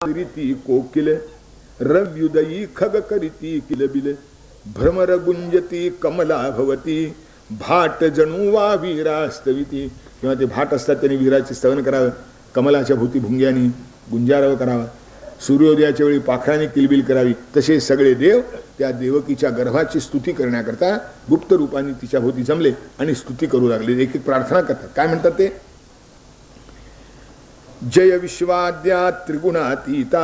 रीती कोकिल रव्युदयी खग करीती किलबिल भ्रमर गुंजती कमला भवती भाट जणू वा वीरास्तविती. किंवा ते भाट असतात त्यांनी वीराचे स्तवन करावं, कमलाच्या भोवती भुंग्यानी गुंजारव करावा, सूर्योदयाच्या वेळी पाखराने किलबिल करावी. तसे सगळे देव त्या देवकीच्या गर्भाची स्तुती करण्याकरता गुप्त रूपाने तिच्या भोवती जमले आणि स्तुती करू लागले. एक एक प्रार्थना करतात. काय म्हणतात ते? जय विश्वाद्या त्रिगुणातीता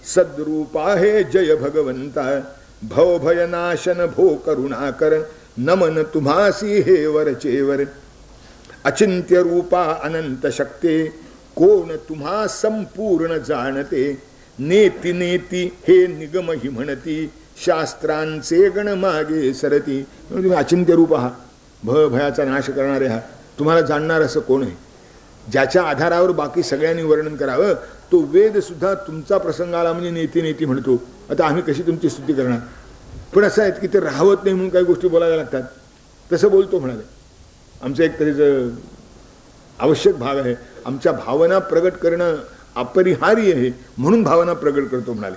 सद्रूपा हे जय भगवंता भव भयनाशन भो करुणाकर नमन तुम्हासी हे वरचेवर अचिंत्य रूपा अनंत शक्ते कोण तुम्हा संपूर्ण जाणते नेती नेती हे निगम ही म्हणती शास्त्रांचे गण मागे सरती. तुम्ही अचिंत्य रूप आहात, भयाचा नाश करणारे आहात, तुम्हाला जाणणार असं कोण आहे? ज्याच्या आधारावर बाकी सगळ्यांनी वर्णन करावं तो वेद सुद्धा तुमचा प्रसंगाला म्हणजे नेती नेती म्हणतो. आता आम्ही कशी तुमची स्तुती करणार? पण असं आहे की ते राहवत नाही म्हणून काही गोष्टी बोलायला लागतात. तसं बोलतो म्हणाले. आमचं एक तरीच आवश्यक भाग आहे. आमच्या भावना प्रगट करणं अपरिहार्य आहे म्हणून भावना प्रगट करतो म्हणाले.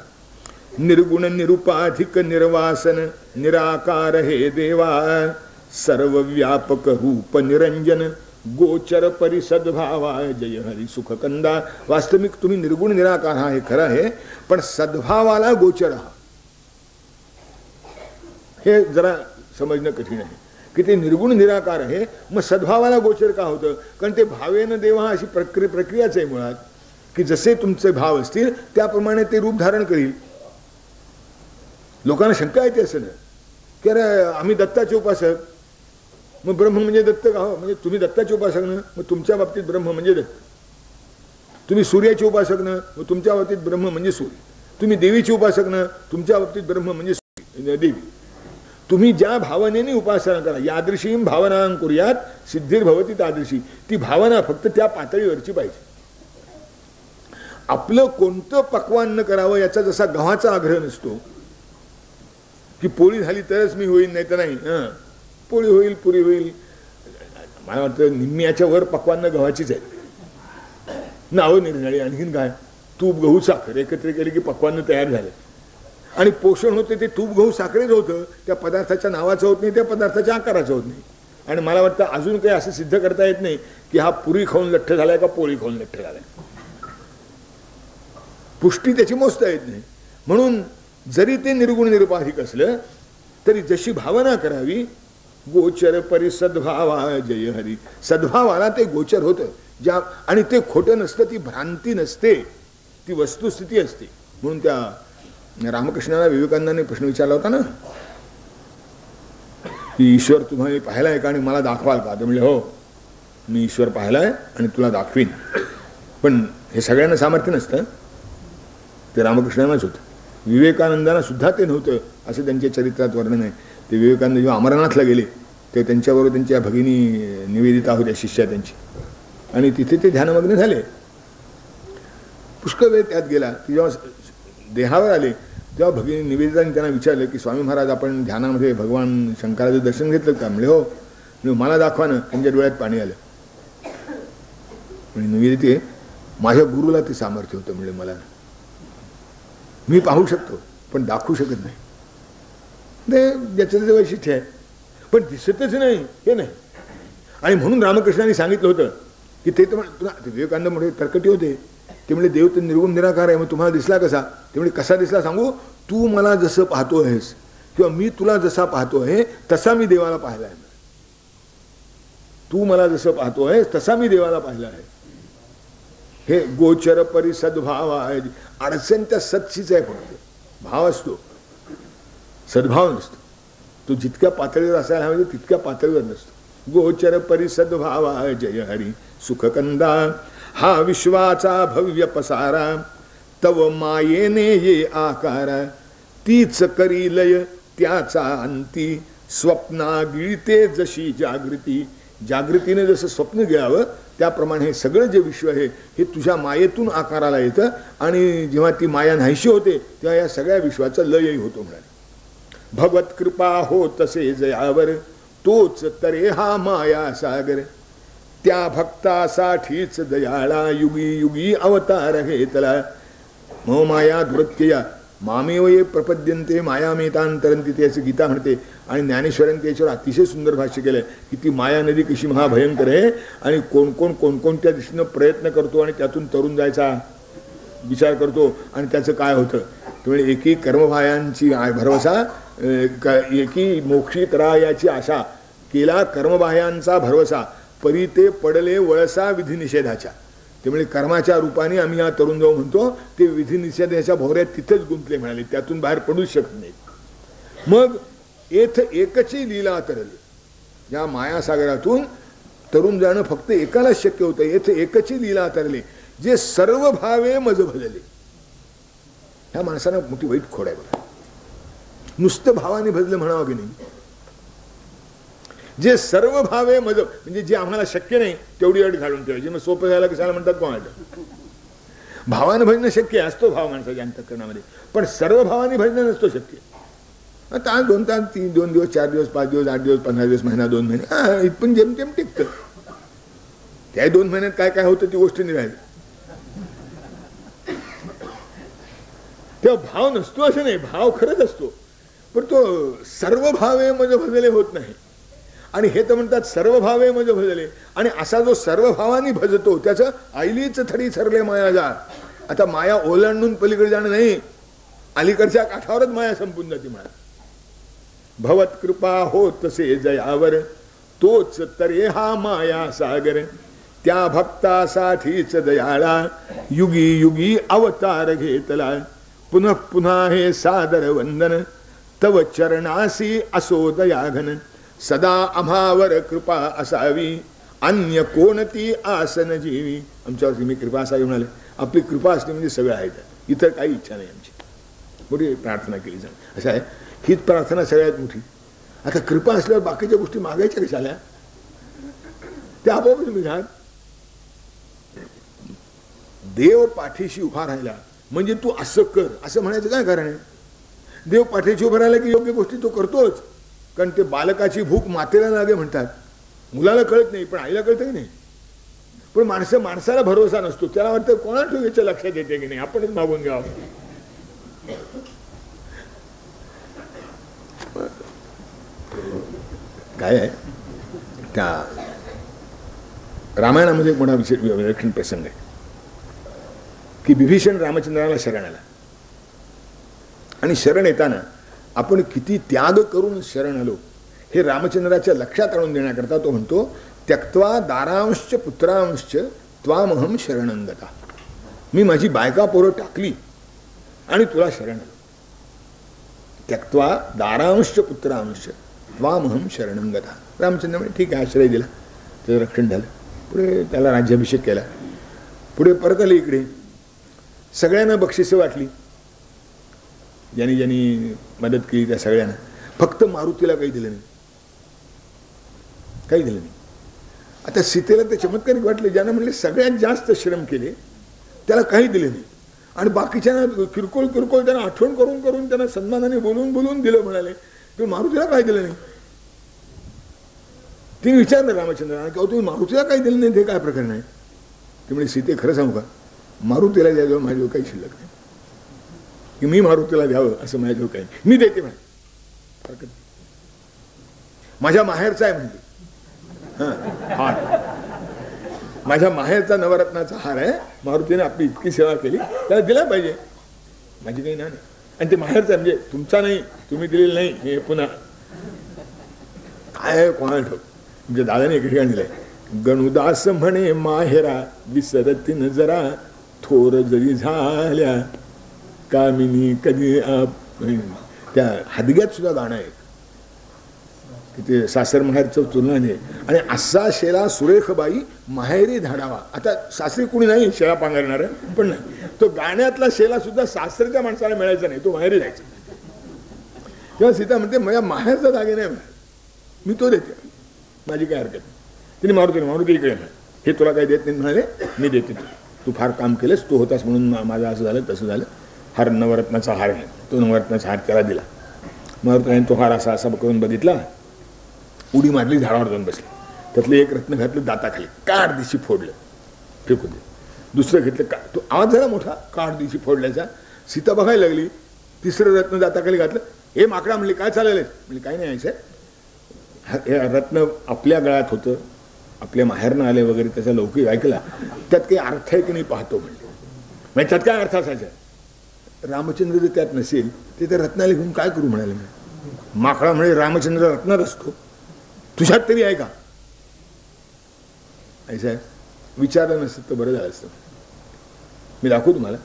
निर्गुण निरुपाधिक निर्वासन निराकार हे देवा सर्व व्यापक रूप निरंजन गोचर परिसद्भावाय जय हरी सुखकंदा. वास्तविक तुम्ही निर्गुण निराकार हा हे खरं आहे, पण सद्भावाला गोचर हा हे जरा समजणं कठीण आहे की ते निर्गुण निराकार आहे मग सद्भावाला गोचर का होतं? कारण ते भावेन देवा अशी प्रक्रियाच आहे मुळात, की जसे तुमचे भाव असतील त्याप्रमाणे ते रूप धारण करील. लोकांना शंका येते असं ना की अरे आम्ही दत्ताचे उपासक, मग ब्रह्म म्हणजे दत्त का हो? म्हणजे तुम्ही दत्ताचे उपासक ना, मग तुमच्या बाबतीत ब्रह्म म्हणजे दत्त. तुम्ही सूर्याचे उपासक ना, मग तुमच्या बाबतीत ब्रह्म म्हणजे सूर्य. तुम्ही देवीचे उपासक ना, तुमच्या बाबतीत ब्रह्म म्हणजे देवी. तुम्ही ज्या भावनेने उपासना करा, यादृशी भावना करूयात सिद्धिर्भवती तादृशी. ती भावना फक्त त्या पातळीवरची पाहिजे. आपलं कोणतं पक्वान न करावं याचा जसा गव्हाचा आग्रह नसतो की पोळी झाली तरच मी होईल, नाही तर नाही. पोळी होईल, पुरी होईल. मला वाटतं निम्म्याच्या वर पक्वान्न गव्हाचीच आहे. नावं निरनिराळी, आणखीन काय तूप गहू साखर एकत्र केले की पक्वान्न तयार झालं. आणि पोषण होते ते तूप गहू साखरेच होतं, त्या पदार्थाच्या नावाचं होत नाही, त्या पदार्थाच्या आकाराचं होत नाही. आणि मला वाटतं अजून काही असं सिद्ध करता येत नाही की हा पुरी खाऊन लठ्ठ झालाय का पोळी खाऊन लठ्ठ झालाय. पुष्टी त्याची मोजता येत नाही. म्हणून जरी ते निर्गुण निरुपाधिक असलं तरी जशी भावना करावी गोचर परिसद्भावा जय हरी. सद्भावाला ते गोचर होतं ज्या, आणि ते खोटं नसतं, ती भ्रांती नसते, ती वस्तुस्थिती असते. म्हणून त्या रामकृष्णाला विवेकानंदाने प्रश्न विचारला होता ना की ईश्वर तुम्हाला पाहिलाय का आणि मला दाखवाल का? तर म्हणजे हो, मी ईश्वर पाहिलाय आणि तुला दाखवीन. पण हे सगळ्यांना सामर्थ्य नसतं, ते रामकृष्णांनाच होतं. विवेकानंदांना सुद्धा ते नव्हतं असं त्यांच्या चरित्रात वर्णन आहे. ते विवेकानंद जेव्हा अमरनाथला गेले ते त्यांच्याबरोबर त्यांच्या भगिनी निवेदिता होत्या, शिष्या त्यांची, आणि तिथे ते ध्यानमग्न झाले. पुष्कळ वेळ त्यात गेला. जेव्हा देहावर आले तेव्हा भगिनी निवेदितांनी त्यांना विचारलं की स्वामी महाराज आपण ध्यानामध्ये भगवान शंकराचं दर्शन घेतलं का? म्हणजे हो. मला दाखवा ना. त्यांच्या डोळ्यात पाणी आलं. म्हणजे निवेदिते माझ्या गुरुला ते सामर्थ्य होतं. म्हणजे मला मी पाहू शकतो पण दाखवू शकत नाही. ते ज्याचं त्याचं वैशिष्ट्य आहे, पण दिसतच नाही हे नाही. आणि म्हणून रामकृष्णांनी सांगितलं होतं की ते तर तुला विवेकानंद मोठे तरकटी होते. ते म्हणजे देव तर निर्गुण निराकार आहे, मग तुम्हाला दिसला कसा? ते म्हणजे कसा दिसला सांगू? तू मला जसं पाहतो आहेस किंवा मी तुला जसा पाहतो आहे तसा मी देवाला पाहिला आहे. तू मला जसं पाहतो आहेस तसा मी देवाला पाहिला आहे. हे गोचर परिसद्भाव आहे. अडचण त्या सतशीच आहे, फक्त भाव असतो, सद्भाव नसतो. तो जितक्या पातळीवर असायला हवा तितक्या पातळीवर नसतो. गोचर परिसद्भाव आहे जय हरी सुखकंदा. हा विश्वाचा भव्य पसारा तव मायेने ये आकारा तीच करी लय त्याचा अंती स्वप्ना गिळते जशी जागृती. जागृतीने जसं स्वप्न गिळावं त्याप्रमाणे हे सगळं जे विश्व आहे हे तुझ्या मायेतून आकाराला येतं. आणि जेव्हा ती माया नाहीशी होते तेव्हा या सगळ्या विश्वाचा लयही होतो. म्हणाले भगवत कृपा हो तसे जयावर तोच तरे हा माया सागर. त्या भक्तासाठीच दयाळा युगी युगी अवतार घेतला. मम माया दुरत्यया मामेव ये प्रपद्यन्ते मायामेतांतरंती ते असं गीता म्हणते. आणि ज्ञानेश्वरांनी त्याच्यावर अतिशय सुंदर भाष्य केलंय की ती माया नदी कशी महाभयंकर आहे आणि कोण कोण कोणकोणत्या दिशेनं प्रयत्न करतो आणि त्यातून तरुण जायचा विचार करतो आणि त्याचं काय होतं. त्यामुळे एकी कर्मभायांची भरवसा एकी मोक्षी करा याची आशा केला कर्मबाह्यांचा भरवसा परी ते पडले वळसा विधी निषेधाच्या. त्यामुळे कर्माच्या रूपाने आम्ही या तरुण जाऊ म्हणतो ते विधी निषेधाच्या भोवऱ्यात तिथेच गुंतले म्हणाले, त्यातून बाहेर पडूच शकत नाहीत. मग येथ एकची लीला तरली, या मायासागरातून तरुण जाणं फक्त एकालाच शक्य होतं. येथ एकची लीला तरले जे सर्व भावे मज भजले. ह्या माणसाला मोठी वाईट खोड आहे बघा. नुसतं भावाने भजलं म्हणावं की नाही. जे सर्व भावे मज म्हणजे जे आम्हाला शक्य नाही तेवढी अट घालून ठेवायची. मग सोपं झालं कशाला म्हणतात कोणाला. भावानं भजणं शक्य असतो भाव माणसाच्या अंतःकरणामध्ये, पण सर्व भावाने भजणं नसतो शक्य. आता 2 तास 3 2 दिवस 4 दिवस 5 दिवस 8 दिवस 15 दिवस महिना 2 महिने इथपण जेमतेम टिकतं. त्या 2 महिन्यात काय काय होतं ती गोष्ट नाही राहिली. तेव्हा भाव नसतो असं नाही, भाव खरंच असतो, पण तो सर्व भावे म्हणजे भजले होत नाही. आणि हे तर म्हणतात सर्व भावे म्हणजे भजले, आणि असा जो सर्व भावानी भजतो त्याचं आईलीच थडी सरले माया जा. आता माया ओलांडून पलीकडे जाणं नाही, अलीकडच्या काठावरच माया संपून जाते. म्हणा भवत कृपा हो तसे जयावर तोच तरे हा माया सागर. त्या भक्तासाठीच दयाळा युगी युगी अवतार घेतला. पुनः पुन्हा हे सादर वंदन तव चरणासी असो दयाघन. सदा आम्हावर कृपा असावी अन्य कोणती आसन जीवी. आमच्यावर तुम्ही कृपा असावी म्हणाले. आपली कृपा असणे म्हणजे सगळं आहे, इतर काही इच्छा नाही आमची. मोठी प्रार्थना केली जाईल असं आहे. हीच प्रार्थना सगळ्यात मोठी. आता कृपा असल्यावर बाकीच्या गोष्टी मागायच्या कशाला, त्या आपोआप तुम्ही घ्या. देव पाठीशी उभा राहिला म्हणजे तू असं कर असं म्हणायचं काय कारण आहे. देव पाठीशी उभा राहिला की योग्य गोष्टी तो करतोच. कारण ते बालकाची भूक मातेला लागे म्हणतात. मुलाला कळत नाही पण आईला कळतं की नाही. पण माणसाला भरोसा नसतो, त्याला वाटतं कोणा ठेवायच्या लक्षात येते की नाही, आपणच मागून घ्यावं. काय आहे त्या रामायणामध्ये एक मोठा विलक्षण प्रसंग आहे की विभीषण रामचंद्राला शरण आला आणि शरण येताना आपण किती त्याग करून शरण आलो हे रामचंद्राच्या लक्षात आणून देण्याकरता तो म्हणतो त्यक्त्वा दारांश्च पुत्रांश्च त्वामहम शरणंगता. मी माझी बायका पोरं टाकली आणि तुला शरण आलो. त्यक्त्वा दारांश्च पुत्रांश्च त्वामहम शरणंगता. रामचंद्र म्हणजे ठीक आहे, आश्रय दिला, त्याचं रक्षण झालं. पुढे त्याला राज्याभिषेक केला. पुढे परत आले इकडे. सगळ्यांना बक्षिसं वाटली, ज्यांनी ज्यांनी मदत केली त्या सगळ्यांना. फक्त मारुतीला काही दिलं नाही, काही दिलं नाही. आता सीतेला ते चमत्कारिक वाटले. ज्यांना म्हणले सगळ्यात जास्त श्रम केले त्याला काही दिले नाही, आणि बाकीच्यांना किरकोळ किरकोळ त्यांना आठवण करून करून त्यांना सन्मानाने बोलून बोलून दिलं म्हणाले. तुम्ही मारुतीला काय दिलं नाही. तिने विचारलं रामचंद्रांना की तुम्ही मारुतीला काही दिलं नाही, ते काय प्रकरण आहे. ते म्हणजे सीते खरं सांगू का, मारुतीला द्यावं माझ्याजवळ काही शिल्लक नाही, की मी मारुतीला द्यावं असं माझ्याजवळ काही नाही. मी देते म्हणे, हरकत नाही. माझ्या माहेरचा आहे म्हणते. हार माझ्या माहेरचा नवरत्नाचा हार आहे. मारुतीने आपली इतकी सेवा केली, त्याला दिला पाहिजे. माझी काही नाही. आणि ते माहेरचा म्हणजे तुमचा नाही, तुम्ही दिलेलं नाही. हे पुन्हा काय कोणाला ठेव. म्हणजे दादाने एक ठिकाणी दिलंय, गणुदास म्हणे माहेरा विसरतीन जरा थोर जरी झाल्या कामिनी कधी. त्या हदग्यात सुद्धा गाणं आहे की ते सासर माहेरचं तुलना नाही. आणि असा शेला सुरेखबाई माहेरी धाडावा. आता सासरी कुणी नाही शेळा पांघरणार पण नाही, तो गाण्यातला शेला सुद्धा सासरच्या माणसाला मिळायचा नाही, तो माहेरी जायचा. तेव्हा सीता म्हणते माझ्या माहेरचा दागिने नाही मिळाला, मी तो देते, माझी काय हरकत नाही. तिने मारुती इकडे म्हणाले, हे तुला काही देत नाही म्हणाले, मी देते. तू फार काम केलंस, तू होतास म्हणून माझं असं झालं तसं झालं. हार नवरत्नाचा हार आहे, तो नवरत्नाचा हार त्याला दिला. मारुतीने तो हार असा असा करून बघितला, उडी मारली, झाडावर जाऊन बसली. त्यातलं एक रत्न घातलं दाताखाली, काढ दिशी फोडलं, फेकून दे. दुसरं घेतलं का तो आवाज झाला मोठा काठ दिवशी फोडल्याचा. सीता बघायला लागली. तिसरं रत्न दाताखाली घातलं. हे माकडा म्हणली काय चाललंय म्हणजे काही नाही आहे हे रत्न आपल्या गळ्यात होतं, आपल्या माहेरनं आले वगैरे त्याचा लौकिक ऐकला, त्यात काही अर्थ आहे की नाही पाहतो म्हणले. म्हणजे त्यात काय अर्थ असायचा. रामचंद्र जर त्यात नसेल ते त्या रत्नाला घेऊन काय करू म्हणाले. माकडा म्हणजे रामचंद्र रत्नात असतो, तुझ्यात तरी आहे का ऐसा विचारलं नसतं तर बरं झालं असतं. मी दाखवू तुम्हाला.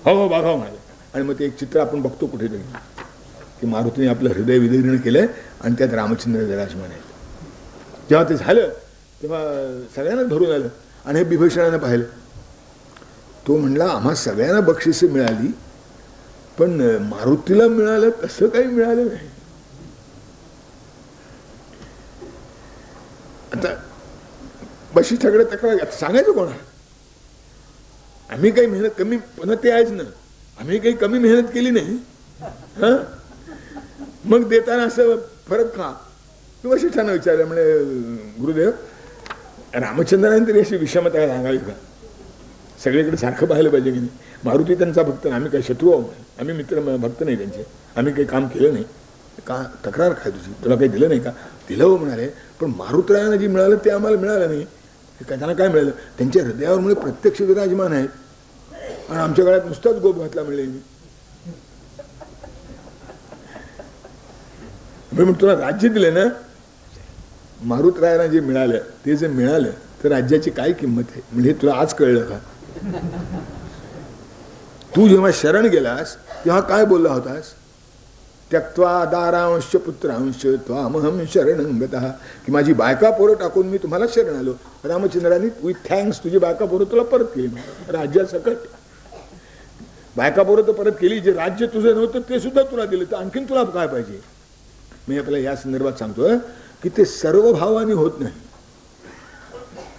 हो हो बघाव म्हणाले. आणि मग ते एक चित्र आपण बघतो कुठेतरी की मारुतीने आपलं हृदय विदीर्ण केलंय आणि त्यात रामचंद्र विराजमान आहेत. जेव्हा ते झालं तेव्हा सगळ्यांनाच भरून आलं. आणि हे बिभीषणानं पाहिलं. तो म्हणला आम्हा सगळ्यांना बक्षिसं मिळाली पण मारुतीला मिळालं तसं काही मिळालं नाही. आता बशीठाकडे तक्रार सांगायचं कोणा. आम्ही काही मेहनत कमी पुन्हा ते आहेच ना, आम्ही काही कमी मेहनत केली नाही. हा मग देताना असं फरक का. वशिष्ठानं विचारलं म्हणजे गुरुदेव रामचंद्राने तरी अशी विषमता सांगावी का. सगळीकडे सारखं पाहिलं पाहिजे की नाही. मारुती त्यांचा भक्त, आम्ही काही शत्रू आहोत, आम्ही मित्र भक्त नाही त्यांचे, आम्ही काही काम केलं नाही. का तक्रार काय तुझी, तुला काही दिलं नाही का. दिलं हो म्हणाले, पण मारुतरायांना जे मिळालं ते आम्हाला मिळालं नाही. त्यांना काय मिळालं, त्यांच्या हृदयावर मुळे प्रत्यक्ष विराजमान आहेत आणि आमच्या गळ्यात नुसताच गोप घातला मिळेल. मी तुला राज्य दिलं ना, मारुतरायांना जे मिळालं ते जर मिळालं तर राज्याची काय किंमत आहे म्हणजे तुला आज कळलं का. तू जेव्हा शरण गेलास तेव्हा काय बोलला होतास. त्यक्त्वा दारांश पुत्रांश त्वामहं शरणं गतः, की माझी बायका पोरं टाकून मी तुम्हाला शरण आलो. रामचंद्रांनी विथ थँक्स तुझी बायका पोरं तुला परत केली राज्यासकट. बायका पोरं तर परत केली, जे राज्य तुझं नव्हतं ते सुद्धा तुला दिलं, तर आणखीन तुला काय पाहिजे. मी आपल्याला या संदर्भात सांगतोय की ते सर्व भावाने होत नाही.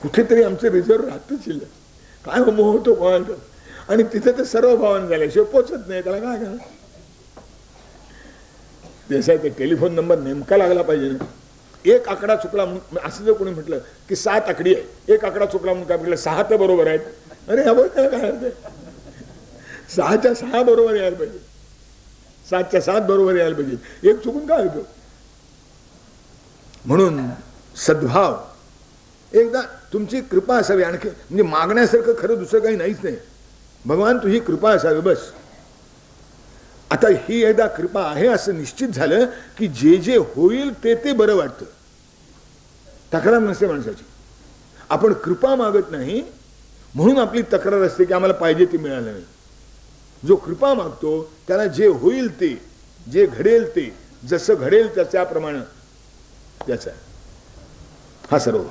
कुठेतरी आमचं रिझर्व राहतच शिल्लक. काय मोह होतो कोणाला, आणि तिथे ते सर्व भावाने झाल्याशिवाय पोचत नाही. त्याला काय करा. जसं ते टेलिफोन नंबर नेमका लागला पाहिजे ना. एक आकडा चुकला म्हणून असं जर कोणी म्हटलं की 7 आकडी आहे, एक आकडा चुकला म्हणून काय म्हटलं 6 तर बरोबर आहेत. अरे हा बरोबर काय 6च्या 6 बरोबर यायला पाहिजे, 7च्या 7 बरोबर यायला पाहिजे. एक चुकून काय होतं. म्हणून सद्भाव, एकदा तुमची कृपा असावी. आणखी म्हणजे मागण्यासारखं खरं दुसरं काही नाहीच नाही. भगवान तुझी कृपा असावी बस. आता ही एकदा कृपा आहे असं निश्चित झालं की जे जे होईल ते ते बरं वाटतं. तक्रार नसते माणसाची. आपण कृपा मागत नाही म्हणून आपली तक्रार असते की आम्हाला पाहिजे ते मिळालं नाही. जो कृपा मागतो त्याला जे होईल ते, जे घडेल ते, जसं घडेल त्याप्रमाणे त्याचा हा सर्व.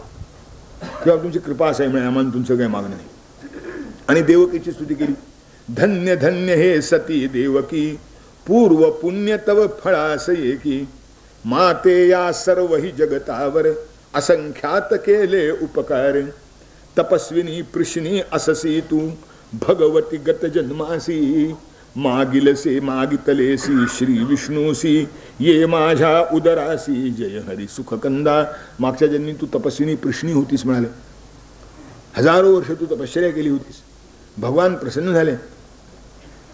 तेव्हा तुमची कृपा असावी मिळेल, आम्हाला तुमचं काही मागणं नाही. आणि देवकीची स्तुती केली. धन्य धन्य हे सती देवकी, पूर्व पुण्य तव फळास एकी. माते या सर्व ही जगतावर, असंख्यात केले उपकार. तपस्विनी कृष्णी अससी तू, भगवती गत जन्मासी. मागिलसे मागितलेसी श्री विष्णूसी, ये माझ्या उदरासी जय हरी सुखकंदा. मागच्या जन्मी तू तपस्विनी कृष्णी होतीस म्हणाले. हजारो वर्ष तू तपश्चर्या केली होतीस, भगवान प्रसन्न झाले.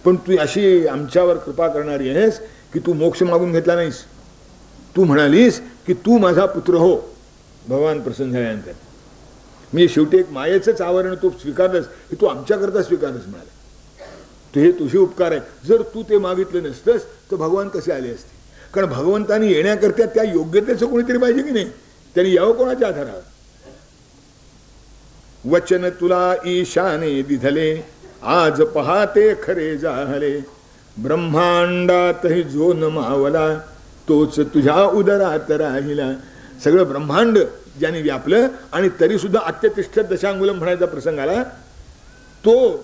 पण तू अशी आमच्यावर कृपा करणारी आहेस की तू मोक्ष मागून घेतला नाहीस. तू म्हणालीस की तू माझा पुत्र हो. भगवान प्रसन्न झाल्यानंतर म्हणजे शेवटी एक मायेचंच आवरण तू स्वीकारलंस की तू आमच्याकरता स्वीकारलंस म्हणाले. तू हे तुझे उपकार आहे. जर तू ते मागितलं नसतंस तर भगवान कसे आले असते. कारण भगवंतानी येण्याकरता त्या योग्यतेचं कोणीतरी पाहिजे की नाही. त्यांनी यावं कोणाच्या आधारावर. वचन तुला ईशाने दिधले, आज पहाते खरे जाहले. ब्रह्मांडातही जो न मावला, तोच तुझ्या उदरात राहिला. सगळं ब्रह्मांड ज्याने व्यापलं आणि तरी सुद्धा अत्यतिष्ठ दशांगुलम म्हणायचा प्रसंग आला, तो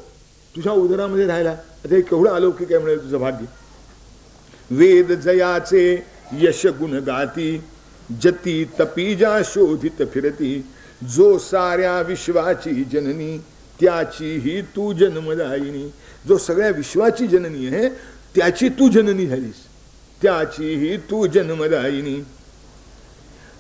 तुझ्या उदरामध्ये राहिला. आता हे केवढं अलौकिक आहे मिळेल तुझं भाग्य. वेद जयाचे यश गुण गाती, जती तपीजा शोधित फिरती. जो साऱ्या विश्वाची जननी, त्याची ही तू जन्मदायिनी. जो सगळ्या विश्वाची जननी आहे त्याची तू जननी झालीस, त्याची ही तू जन्मदायिनी.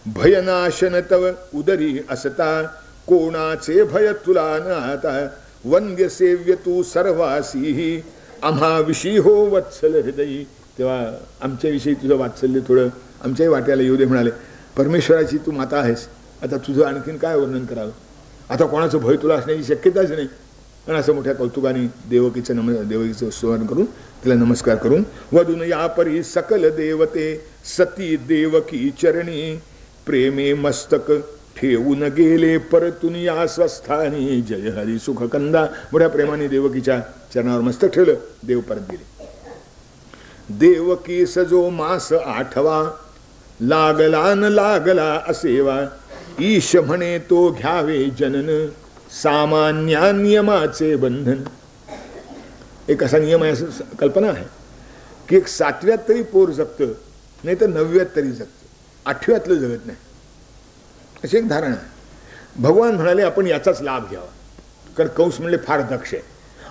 भयनाशन तव उदरी असता, कोणाचे भय तुला न आता. वंद्य सेव्य तू सर्वासी आम्हा विषयी हो वत्सल हृदयी. तेव्हा आमच्याविषयी तुझं वात्सल्य थोडं आमच्याही वाट्याला येऊ दे म्हणाले. परमेश्वराची तू माता आहेस, आता तुझं आणखीन काय वर्णन करावं. आता कोणाचं भय तुला असण्याची शक्यताच नाही. आणि असं मोठ्या कौतुकाने देवकीचं स्मरण करून तिला नमस्कार करून वधून या परी सकल देवते सती देवकी चरणी प्रेमे मस्तक ठेवून गेले परतून या स्वस्थानी जय हरी सुख कंदा. मोठ्या प्रेमाने देवकीच्या चरणावर मस्तक ठेवलं. देव परत गेले. देवकी सजो मास आठवा लागला न लागला असेवा ईश म्हणे तो घ्यावे जनन सामान्य नियमाचे बंधन. एक असा नियम आहे, असं कल्पना आहे की एक 7व्यात तरी पोर जगतं, नाही तर 9व्यात तरी जगतं, 8व्यातलं जगत नाही, अशी एक धारणा आहे. भगवान म्हणाले आपण याचाच लाभ घ्यावा. कारण कंस म्हणले फार दक्ष आहे.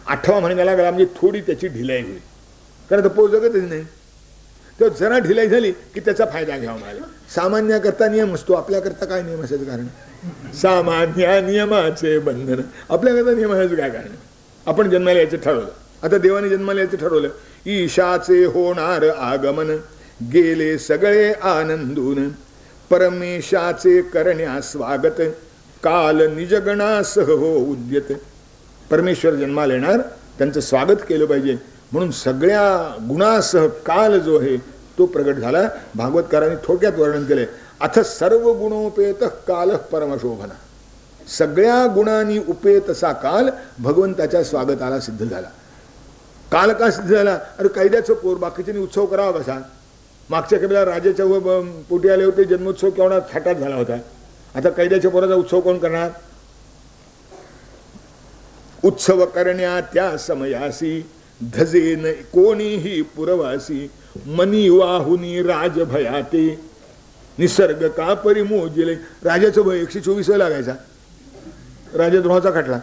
8वा महिन्याला गेला म्हणजे थोडी त्याची ढिलाई होईल, कारण तो पोर जगतच नाही. तर जरा ढिलाई झाली की त्याचा फायदा घ्यावा म्हणाले. सामान्याकरता नियम असतो, आपल्याकरता काय नियम असायचं कारण. सामान्य नियमाचे बंधन. आपल्याकरता नियम असायचं काय कारण. आपण जन्माला यायचं ठरवलं. आता देवाने जन्माला यायचं ठरवलं. ईशाचे होणार आगमन गेले सगळे आनंदून परमेशाचे करण्या स्वागत काल निजगणासह हो उद्यत. परमेश्वर जन्माला येणार, त्यांचं स्वागत केलं पाहिजे म्हणून सगळ्या गुणासह काल जो आहे तो प्रगट झाला. भागवतकारांनी थोडक्यात वर्णन केलंय. अथ सर्व गुणोपेत काल परमशोभना. सगळ्या गुणांनी उपेत असा काल भगवंताच्या स्वागताला सिद्ध झाला. काल का सिद्ध झाला. अरे कैद्याचं पोर, बाकीच्यांनी उत्सव करावा कसा. मागच्या कधीला राजाच्या पोटी आले होते, जन्मोत्सव केवढा थाटात झाला होता. आता कैद्याच्या पोराचा उत्सव कोण करणार. उत्सव करण्या त्या समयासी धजेन कोणीही पुरवासी मनी वाहुनी राजभयाते निसर्ग का परिमोजिले. राजाचं भय 124 लागायचा. राजद्रोहाचा खटला.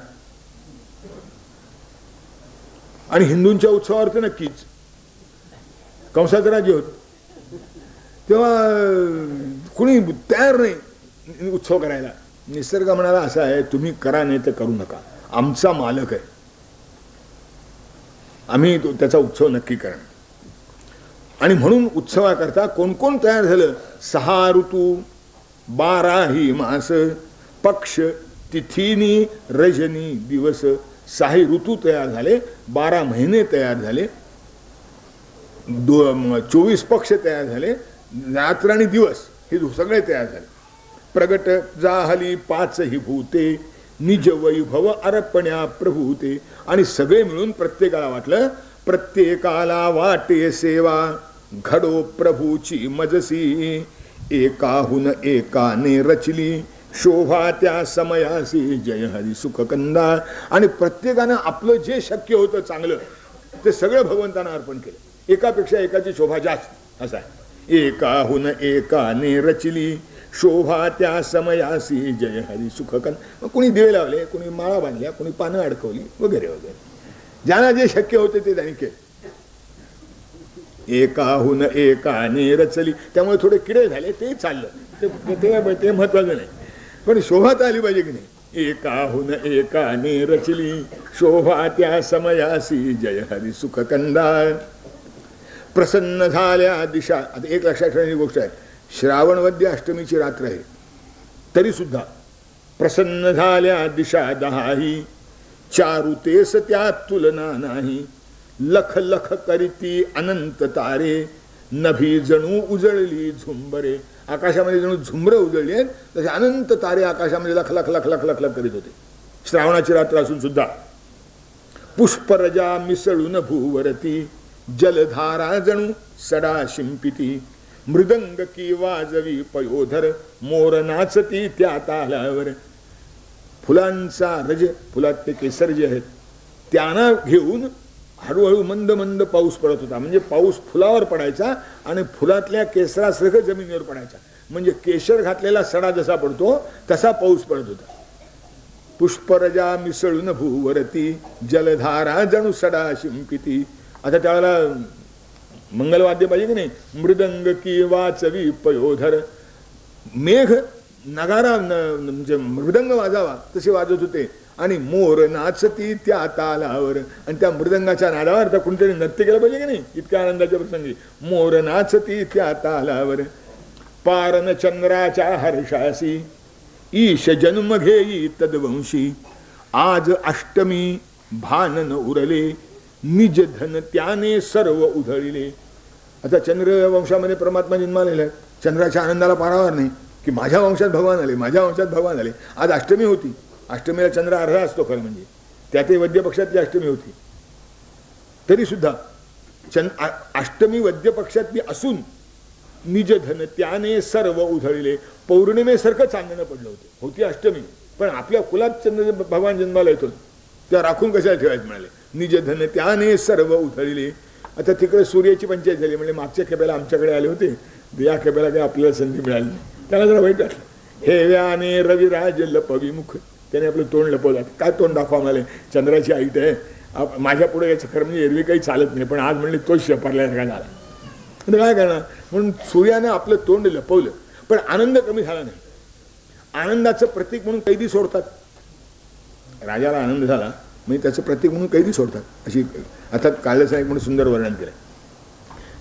आणि हिंदूंच्या उत्सवावर तर नक्कीच. कंसाचं राज्य होत तेव्हा कुणी तयार नाही उत्सव करायला. निसर्ग म्हणाला असा आहे, तुम्ही करा नाही तर करू नका, आमचा मालक आहे, आम्ही त्याचा उत्सव नक्की करणार. आणि म्हणून उत्सवाकरता कोण कोण तयार झालं. 6 ऋतू 12 मास पक्ष तिथीनी रजनी दिवस. 6 ऋतू तयार झाले, 12 महिने तयार झाले, 24 पक्ष तयार झाले, रात्र आणि दिवस हे सगळे तयार झाले. प्रगट जाहली 5 भूते निज वैभव अर्पण्या प्रभूते. आणि सगळे मिळून प्रत्येकाला वाटलं, प्रत्येकाला वाटे सेवा घडो प्रभूची मजसी एकाहून एकाने रचली शोभा त्या समयासी जय हरी सुख कंदा. आणि प्रत्येकानं आपलं जे शक्य होतं चांगलं ते सगळं भगवंतांना अर्पण केलं. एकापेक्षा एकाची शोभा जास्त असं आहे. एकाहून एकाने रचली शोभा त्या समयासी जय हरी सुख कंद. कुणी दिवे लावले, कुणी माळा बांधल्या, कुणी पानं अडकवली वगैरे वगैरे. ज्यांना जे शक्य होते ते त्यांनी केले. एकाहून एकाने रचली. त्यामुळे थोडे किडे झाले ते चाललं, ते महत्वाचं नाही, पण शोभा तर आली पाहिजे की नाही. एकाहून एकाने रचली शोभा त्या समयासी जय हरी सुख कंदा. प्रसन्न झाल्या दिशा. आता एक लक्षात ठेवण्याची गोष्ट आहे, श्रावण वद्य अष्टमीची रात्र आहे तरी सुद्धा प्रसन्न झाल्या दिशा 10 चारुतेस त्या तुलना नाही. लख लख करीती अनंत तारे नभी जणू उजळली झुंबरे. आकाशामध्ये जणू झुंबरं उजळली आहेत तसे अनंत तारे आकाशामध्ये लख लख लख लख लख लख करीत होते. श्रावणाची रात्र असून सुद्धा. पुष्परजा मिसळून भूवरती जलधारा जणू सडा शिंपिती. मृदंग की वाजवी पयोधर मोर नाचती त्या तालावर. फुलांचा रज, फुलात ते केसर जे आहेत त्यांना घेऊन हळूहळू मंद मंद पाऊस पडत होता. म्हणजे पाऊस फुलावर पडायचा आणि फुलातल्या केसरासारखं जमिनीवर पडायचा. म्हणजे केशर घातलेला सडा जसा पडतो तसा पाऊस पडत होता. पुष्परजा मिसळून भूवरती जलधारा जणू सडा शिंपिती. आता त्यावेळेला मंगलवाद्य पाहिजे की नाही. मृदंग की वाचवी पयोधर. मेघ नगारा म्हणजे मृदंग वाजावा तसे वाजत होते आणि मोर नाचती त्या तालावर, आणि त्या मृदंगाच्या नादावर तर कोणतरी नृत्य केलं पाहिजे की नाही इतक्या आनंदाच्या प्रसंगी. मोर नाचती त्या तालावर पारन चंद्राच्या हर्षासी, ईश जन्म घेई तद्वंशी, आज अष्टमी भान न उरले, निज धन त्याने सर्व उधळले. आता चंद्र वंशामध्ये परमात्मा जन्मालेला आहे. चंद्राच्या आनंदाला पारावर नाही की माझ्या वंशात भगवान आले, माझ्या वंशात भगवान आले. आज अष्टमी होती. अष्टमीला चंद्र अर्धा असतो खरं म्हणजे, त्यातही वद्य पक्षातली अष्टमी होती. तरी सुद्धा अष्टमी वद्य पक्षातली असून निज धन त्याने सर्व उधळले. पौर्णिमेसारखं चांदणं पडलं होतं. होती अष्टमी, पण आपल्या कुलात चंद्र भगवान जन्माला येतो त्या राखून कशाला ठेवायचं म्हणाले. निज धन त्याने सर्व उधळले. आता तिकडे सूर्याची पंचायत झाली. म्हणजे मागच्या खेपेला आमच्याकडे आले होते, या खेपेला काही आपल्याला संधी मिळाली नाही. त्याला जरा वाईट वाटलं. हेव्याने रविराज लपविमुख, त्याने आपलं तोंड लपवलं. काय तोंड दाखवा म्हणाले, चंद्राची आईट आहे माझ्या पुढे याचं खरं म्हणजे एरवी काही चालत नाही, पण आज म्हणले तोच शेपारल्यासारखा झाला. म्हणजे काय करणार म्हणून सूर्याने आपलं तोंड लपवलं. पण आनंद कमी झाला नाही. आनंदाचं प्रतीक म्हणून कैदी सोडतात. राजाला आनंद झाला म्हणजे त्याचं प्रतीक म्हणून कैदी सोडतात. अशी आता कालच एक म्हणून सुंदर वर्णन केलं.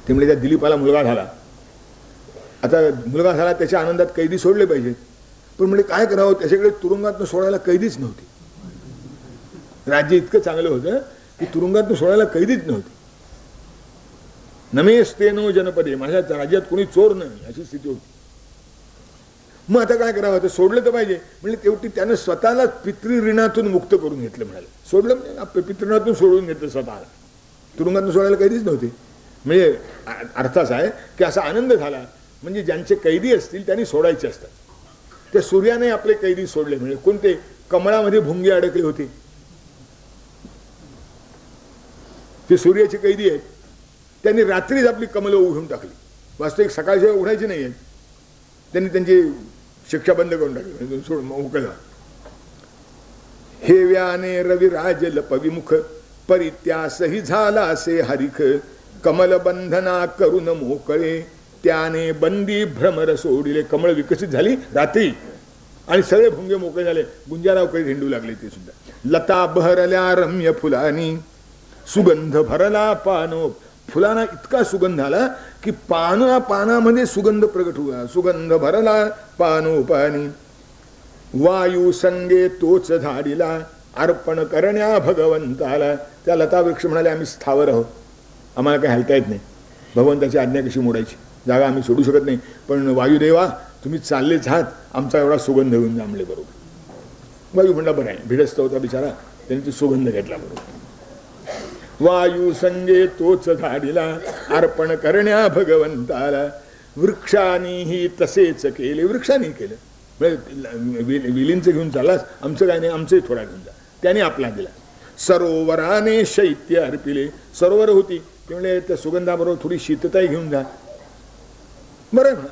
ते म्हणजे त्या दिलीपाला मुलगा झाला. आता मुलगा झाला त्याच्या आनंदात कैदी सोडले पाहिजेत, पण म्हणजे काय करावं, त्याच्याकडे तुरुंगातनं सोडायला कैदीच नव्हती. राज्य इतकं चांगलं होतं की तुरुंगातनं सोडायला कैदीच नव्हती. नमेस्तेनो जनपदे, माझ्या राज्यात कोणी चोर नाही अशी स्थिती होती. मग आता काय करावं, तर सोडलं तर पाहिजे. म्हणजे तेवढी त्यानं स्वतःला पितृऋणातून मुक्त करून घेतलं. म्हणाले सोडलं म्हणजे पितृऋणातून सोडून घेतलं स्वतःला. तुरुंगातून सोडायला कैदीच नव्हती. म्हणजे अर्थ असा आहे की असा आनंद झाला म्हणजे ज्यांचे कैदी असतील त्यांनी सोडायचे असतात. त्या सूर्याने आपले कैदी सोडले. म्हणजे कोणते, कमळामध्ये भुंगे अडकले होते ते सूर्याची कैदी आहेत. त्यांनी रात्रीच आपली कमलं उघडून टाकली. वास्तविक सकाळच्या उघडायची नाही आहेत. त्यांनी त्यांची शिक्षा बंद करून टाकली, सोडून मोकळा. हेव्याने रविराज लपविमुख, परित्यासही झाला असे हरिख, कमल बंधना करून मोकळे, त्याने बंदी भ्रमर सोडिले. कमळ विकसित झाली रात्री आणि सगळे भुंगे मोकळे झाले. गुंजाराव काही हिंडू लागले ते सुद्धा. लता बहरल्या रम्य फुलानी, सुगंध भरला पानो. फुलांना इतका सुगंध आला की पानामध्ये सुगंध प्रगट हुआ. सुगंध भरला पानो पाणी, वायू संगे तोच झाडीला, अर्पण करण्या भगवंताला. त्या लता वृक्ष म्हणाले आम्ही स्थावर आहोत, आम्हाला काही हलता येत नाही. भगवंताची आज्ञा कशी मोडायची, जागा आम्ही सोडू शकत नाही. पण वायुदेवा तुम्ही चाललेच आहात, आमचा एवढा सुगंध घेऊन जांभले बरोबर. वायू म्हणला बरं आहे, भिडस्त होता बिचारा, त्यांनी सुगंध घेतला बरोबर. वायू संगे तोच झाडीला, अर्पण करण्या भगवंताला. वृक्षांनीही तसेच केले. वृक्षांनी केलं. विलींचं घेऊन चाललास, आमचं काय नाही, आमचंही थोडा घेऊन जा. त्याने आपला दिला. सरोवराने शैत्य अर्पिले. सरोवर होती ते म्हणजे त्या सुगंधाबरोबर थोडी शीतताही घेऊन जा. बरं म्हणा,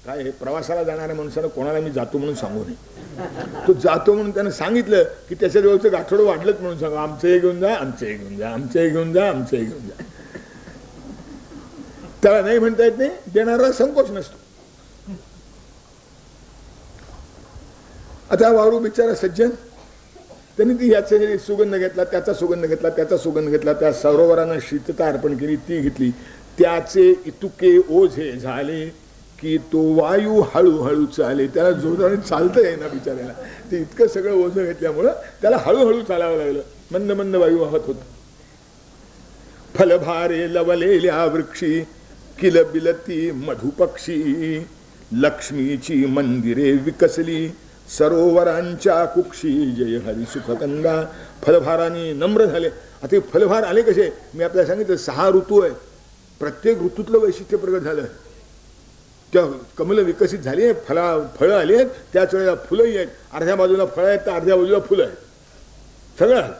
काय हे प्रवासाला जाणाऱ्या माणसानं कोणाला मी जातो म्हणून सांगू नये. तो जातो म्हणून त्यानं सांगितलं की त्याच्या जवळचं गाठोडं वाढलंच म्हणून सांगा, आमचंही घेऊन जा, आमचंही घेऊन जा, आमचंही घेऊन जा, आमचंही घेऊन जा. त्याला नाही म्हणता येत नाही, देणारा संकोच नसतो. आता वारू बिचारा सज्जन, त्यांनी ती याचा सुगंध घेतला, त्याचा सुगंध घेतला, त्याचा सुगंध घेतला. त्या सरोवरानं शीतता अर्पण केली, ती घेतली. त्याचे इतुके ओझे झाले की तो वायू हळूहळू चाले. त्याला जोराने चालता येईना बिचाऱ्याला. ते इतकं सगळं ओझं घेतल्यामुळं त्याला हळूहळू चालावं लागलं. मंद मंद वायू वाहत होत. फलभारे लवलेल्या वृक्षी, किलबिलती मधुपक्षी, लक्ष्मीची मंदिरे विकसली, सरोवरांच्या कुक्षी, जय हरी सुखगंगा. फलभाराने नम्र झाले. आता फलभार आले कसे, मी आपल्याला सांगितलं 6 ऋतू आहे. प्रत्येक ऋतूतलं वैशिष्ट्य प्रगट झालं. त्या कमल विकसित झाली आहे, फळं आली आहेत, त्याच वेळेला फुलंही आहेत. अर्ध्या बाजूला फळं आहेत तर अर्ध्या बाजूला फुलं आहेत. सगळं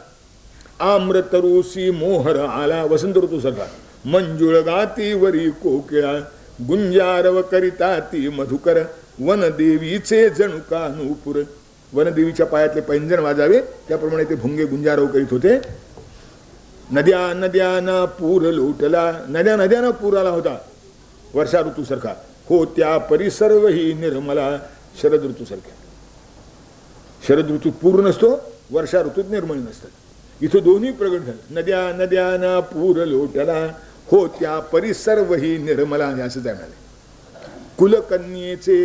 आम्रतरुसी मोहर आला. वसंत ऋतू सारखा. मंजुळ गाती वरी कोकिळा, गुंजारव करिता ती मधुकर, वनदेवीचे जणुका नूपुर. वनदेवीच्या पायातले पैंजण वाजावे त्याप्रमाणे ते भुंगे गुंजारव करीत होते. नद्या नद्यांना पूर लोटला. नद्या नद्यांना पूर आला होता वर्षा ऋतू सारखा. हो त्या परिसर्व ही निर्मला. शरद ऋतू सारख्या. शरद ऋतूत पूर नसतो, वर्षा ऋतूत निर्मळ नसतात. इथं दोन्ही प्रगट झालं. नद्या नद्याना पूर लोटला होत्या परिसर्वही निर्मला असं त्या म्हणाले. कुलकन्येचे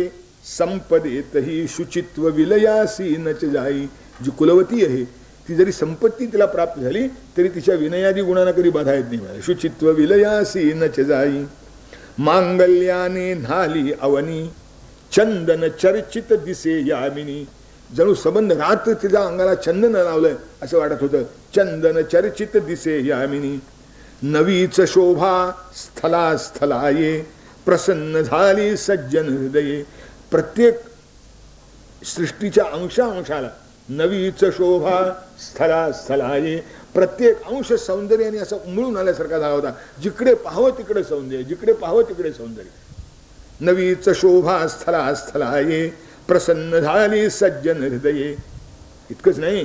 संपदेतही शुचित्व विलयासी नच जाई. जी कुलवती आहे ती जरी संपत्ती तिला प्राप्त झाली तरी तिच्या विनयादी गुणांना कधी बाधा येत नाही. शुचित्व विलयासी नच जाई. मांगल्याने न्हाली अवनी चंदन चर्चित दिसे यामिनी. जणू संबंध रात्र तिच्या अंगाला चंदन लावलंय असं वाटत होतं. चंदन चर्चित दिसे यामिनी. नवीच शोभा स्थला स्थलाये प्रसन्न झाली सज्जन हृदये. प्रत्येक सृष्टीच्या अंशाला नवीच शोभा स्थला स्थलाये. प्रत्येक अंश सौंदर्याने असं उमळून आल्यासारखा झाला होता. जिकडे पाहावं तिकडे सौंदर्य, जिकडे पाहावं तिकडे सौंदर्य. नवीच शोभा स्थला स्थलाये प्रसन्न झाली सज्जन हृदये. इतकंच नाही,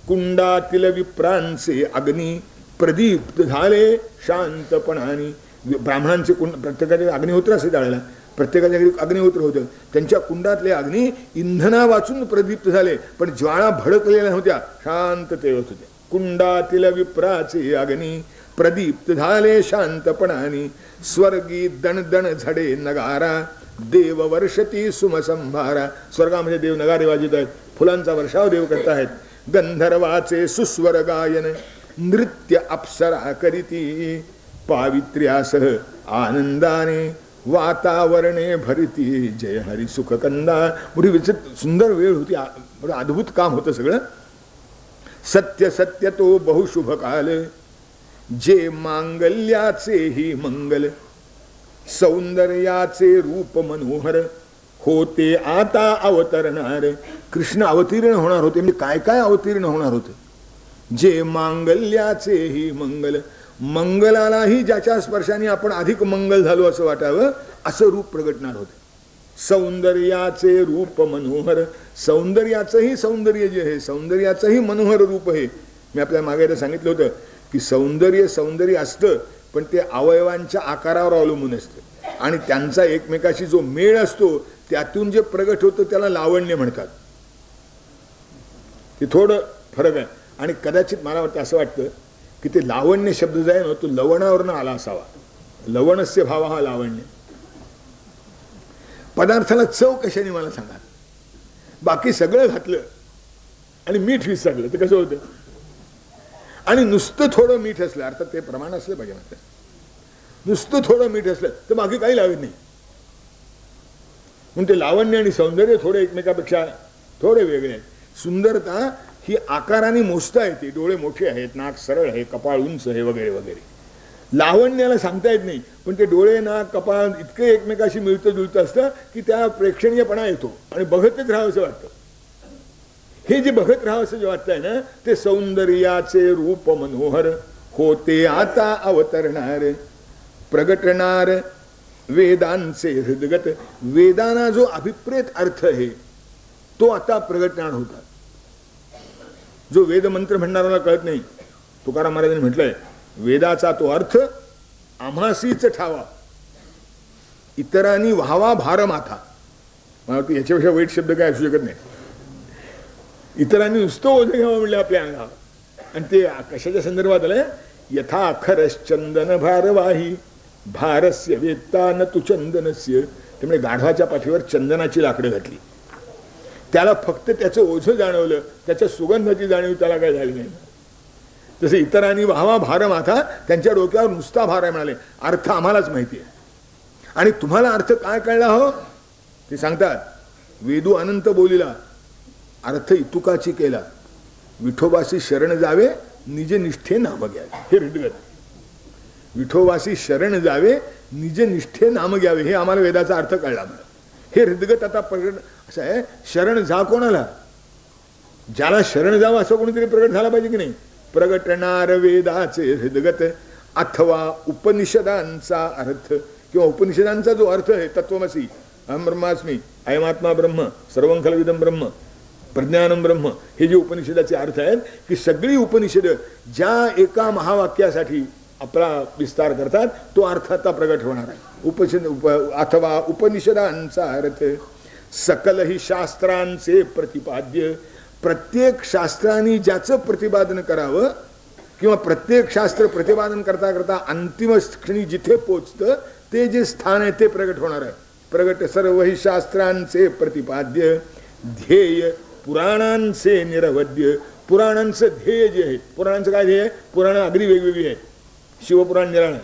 कुंडातील विप्रांचे अग्नी प्रदीप्त झाले शांतपणाने. ब्राह्मणांचे कुंड प्रत्येकाचे अग्निहोत्र असे जाळला, प्रत्येकाच्या घरी अग्निहोत्र होतं. त्यांच्या कुंडातले अग्नी इंधना वाचून प्रदीप्त झाले पण ज्वाळा भडकलेल्या नव्हत्या, शांत तेवत होत्या. कुंडातील विप्राचे अग्नी प्रदीप्त झाले शांतपणाने. स्वर्गी दणदण झडे नगारा देव वर्षती सुमसंभारा. स्वर्गामध्ये देव नगारे वाजत आहेत, फुलांचा वर्षाव देव करत आहेत. गंधर्वाचे सुस्वर गायन नृत्य अप्सरा करीती. पावित्र्यासह आनंदाने वातावरणे भरती. जय हरी सुखकंदा. मोठी विचित्र सुंदर वेळ होती, अद्भुत काम होतं सगळं. सत्य सत्य तो बहुशुभ काल जे मांगल्याचे ही मंगल. सौंदर्याचे रूप मनोहर होते आता अवतरणार. कृष्ण अवतीर्ण होणार होते. म्हणजे काय काय अवतीर्ण होणार होते. जे मांगल्याचे ही मंगल. मंगलालाही ज्याच्या स्पर्शाने आपण अधिक मंगल झालो असं वाटावं असं रूप प्रगटणार होते. सौंदर्याचे रूप मनोहर. सौंदर्याचंही सौंदर्य जे आहे, सौंदर्याचंही मनोहर रूप आहे. मी आपल्या मागे सांगितलं होतं की सौंदर्य असतं पण ते अवयवांच्या आकारावर अवलंबून असतं आणि त्यांचा एकमेकाशी जो मेळ असतो त्यातून जे प्रगट होतं त्याला लावण्य म्हणतात. ते थोडं फरक आहे. आणि कदाचित मला वाटतं असं वाटतं की ते लावण्य शब्द जो आहे ना तो लवणावरनं आला असावा. लवणस्य भाव हा लावण्य. पदार्थाला चव कशाने मला सांगा. बाकी सगळं घातलं आणि मीठ विसरलं तर कसं होतं. आणि नुसतं थोडं मीठ असलं, अर्थात ते प्रमाण असलं पाहिजे मात्र, नुसतं थोडं मीठ असलं तर बाकी काही लागत नाही. म्हणून ते लावण्य आणि सौंदर्य थोडे एकमेकापेक्षा थोडे वेगळे आहेत. सुंदरता ही आकाराने मोजता येते. डोळे मोठे आहेत, नाक सरळ आहे, कपाळ उंच आहे वगैरे वगैरे. लावण्याला सांगता येत नाही पण ते डोळे नाक कपाळ इतकं एकमेकाशी मिळतं जुळतं असतं की त्या प्रेक्षणीयपणा येतो आणि बघतच राहावं असं वाटतं. हे जे बघत राहावं असं जे वाटतंय ना ते सौंदर्याचे रूप मनोहर होते आता अवतरणार. प्रगटणार वेदांचे हृदगत. वेदांना जो अभिप्रेत अर्थ आहे तो आता प्रगटणार होता. जो वेद मंत्र म्हणणाऱ्याला कळत नाही, तुकाराम महाराजांनी म्हटलंय वेदाचा तो अर्थ आम्हासीच ठावा इतरांनी व्हावा भार माथा. मला वाटतं याच्यापेक्षा वाईट शब्द काय असू शकत नाही. इतरांनी नुसतं ओझं घ्यावं म्हणलं आपल्या अंगावर. आणि ते कशाच्या संदर्भात आलंय. यथा खरश्चंदन भारवाही भारस्य वेत्ता न तु चंदनस्य. त्यामुळे गाढवाच्या पाठीवर चंदनाची लाकडं घातली, त्याला फक्त त्याचं ओझं जाणवलं, त्याच्या सुगंधाची जाणीव त्याला काय झाली नाही. तसे इतरांनी व्हावा भार माथा, त्यांच्या डोक्यावर नुसता भार आहे म्हणाले. अर्थ आम्हालाच माहिती आहे आणि तुम्हाला अर्थ काय कळला हो ते सांगतात. वेदू अनंत बोलिला अर्थ इतुकाची केला. विठोबाशी शरण जावे निज निष्ठे नाम घ्यावे. हे हृदगत. विठोबाशी शरण जावे निज निष्ठे नाम घ्यावे हे आम्हाला वेदाचा अर्थ कळला. हे हृदगत आता प्रगट असं आहे. शरण जा कोणाला, ज्याला शरण जावं असं कोणीतरी प्रगट झाला पाहिजे की नाही. प्रगटणार वेदाचे हृदगत अथवा उपनिषदांचा अर्थ किंवा उपनिषदांचा जो अर्थ आहे तत्वमसी अहम ब्रह्मास्मी अयमात्मा ब्रह्म सर्वं खलविदं ब्रह्म प्रज्ञानम ब्रह्म. हे जे उपनिषदाचे अर्थ आहेत की सगळी उपनिषद ज्या एका महावाक्यासाठी आपला विस्तार करतात तो अर्थ आता प्रगट होणार आहे. अथवा उपनिषदांचा अर्थ सकल ही शास्त्रांचे प्रतिपाद्य प्रत्येक शास्त्राने ज्याचं प्रतिपादन करावं किंवा प्रत्येक शास्त्र प्रतिपादन करता करता अंतिम क्षणी जिथे पोचतं ते जे स्थान आहे ते प्रगट होणार आहे. प्रगट सर्वही शास्त्रांचे प्रतिपाद्य ध्येय पुराणांचे निरवद्य. पुराणांचं ध्येय जे आहे, पुराणांचं काय ध्येय आहे? पुराणं अगदी वेगवेगळी आहेत. शिवपुराण निराळ आहे,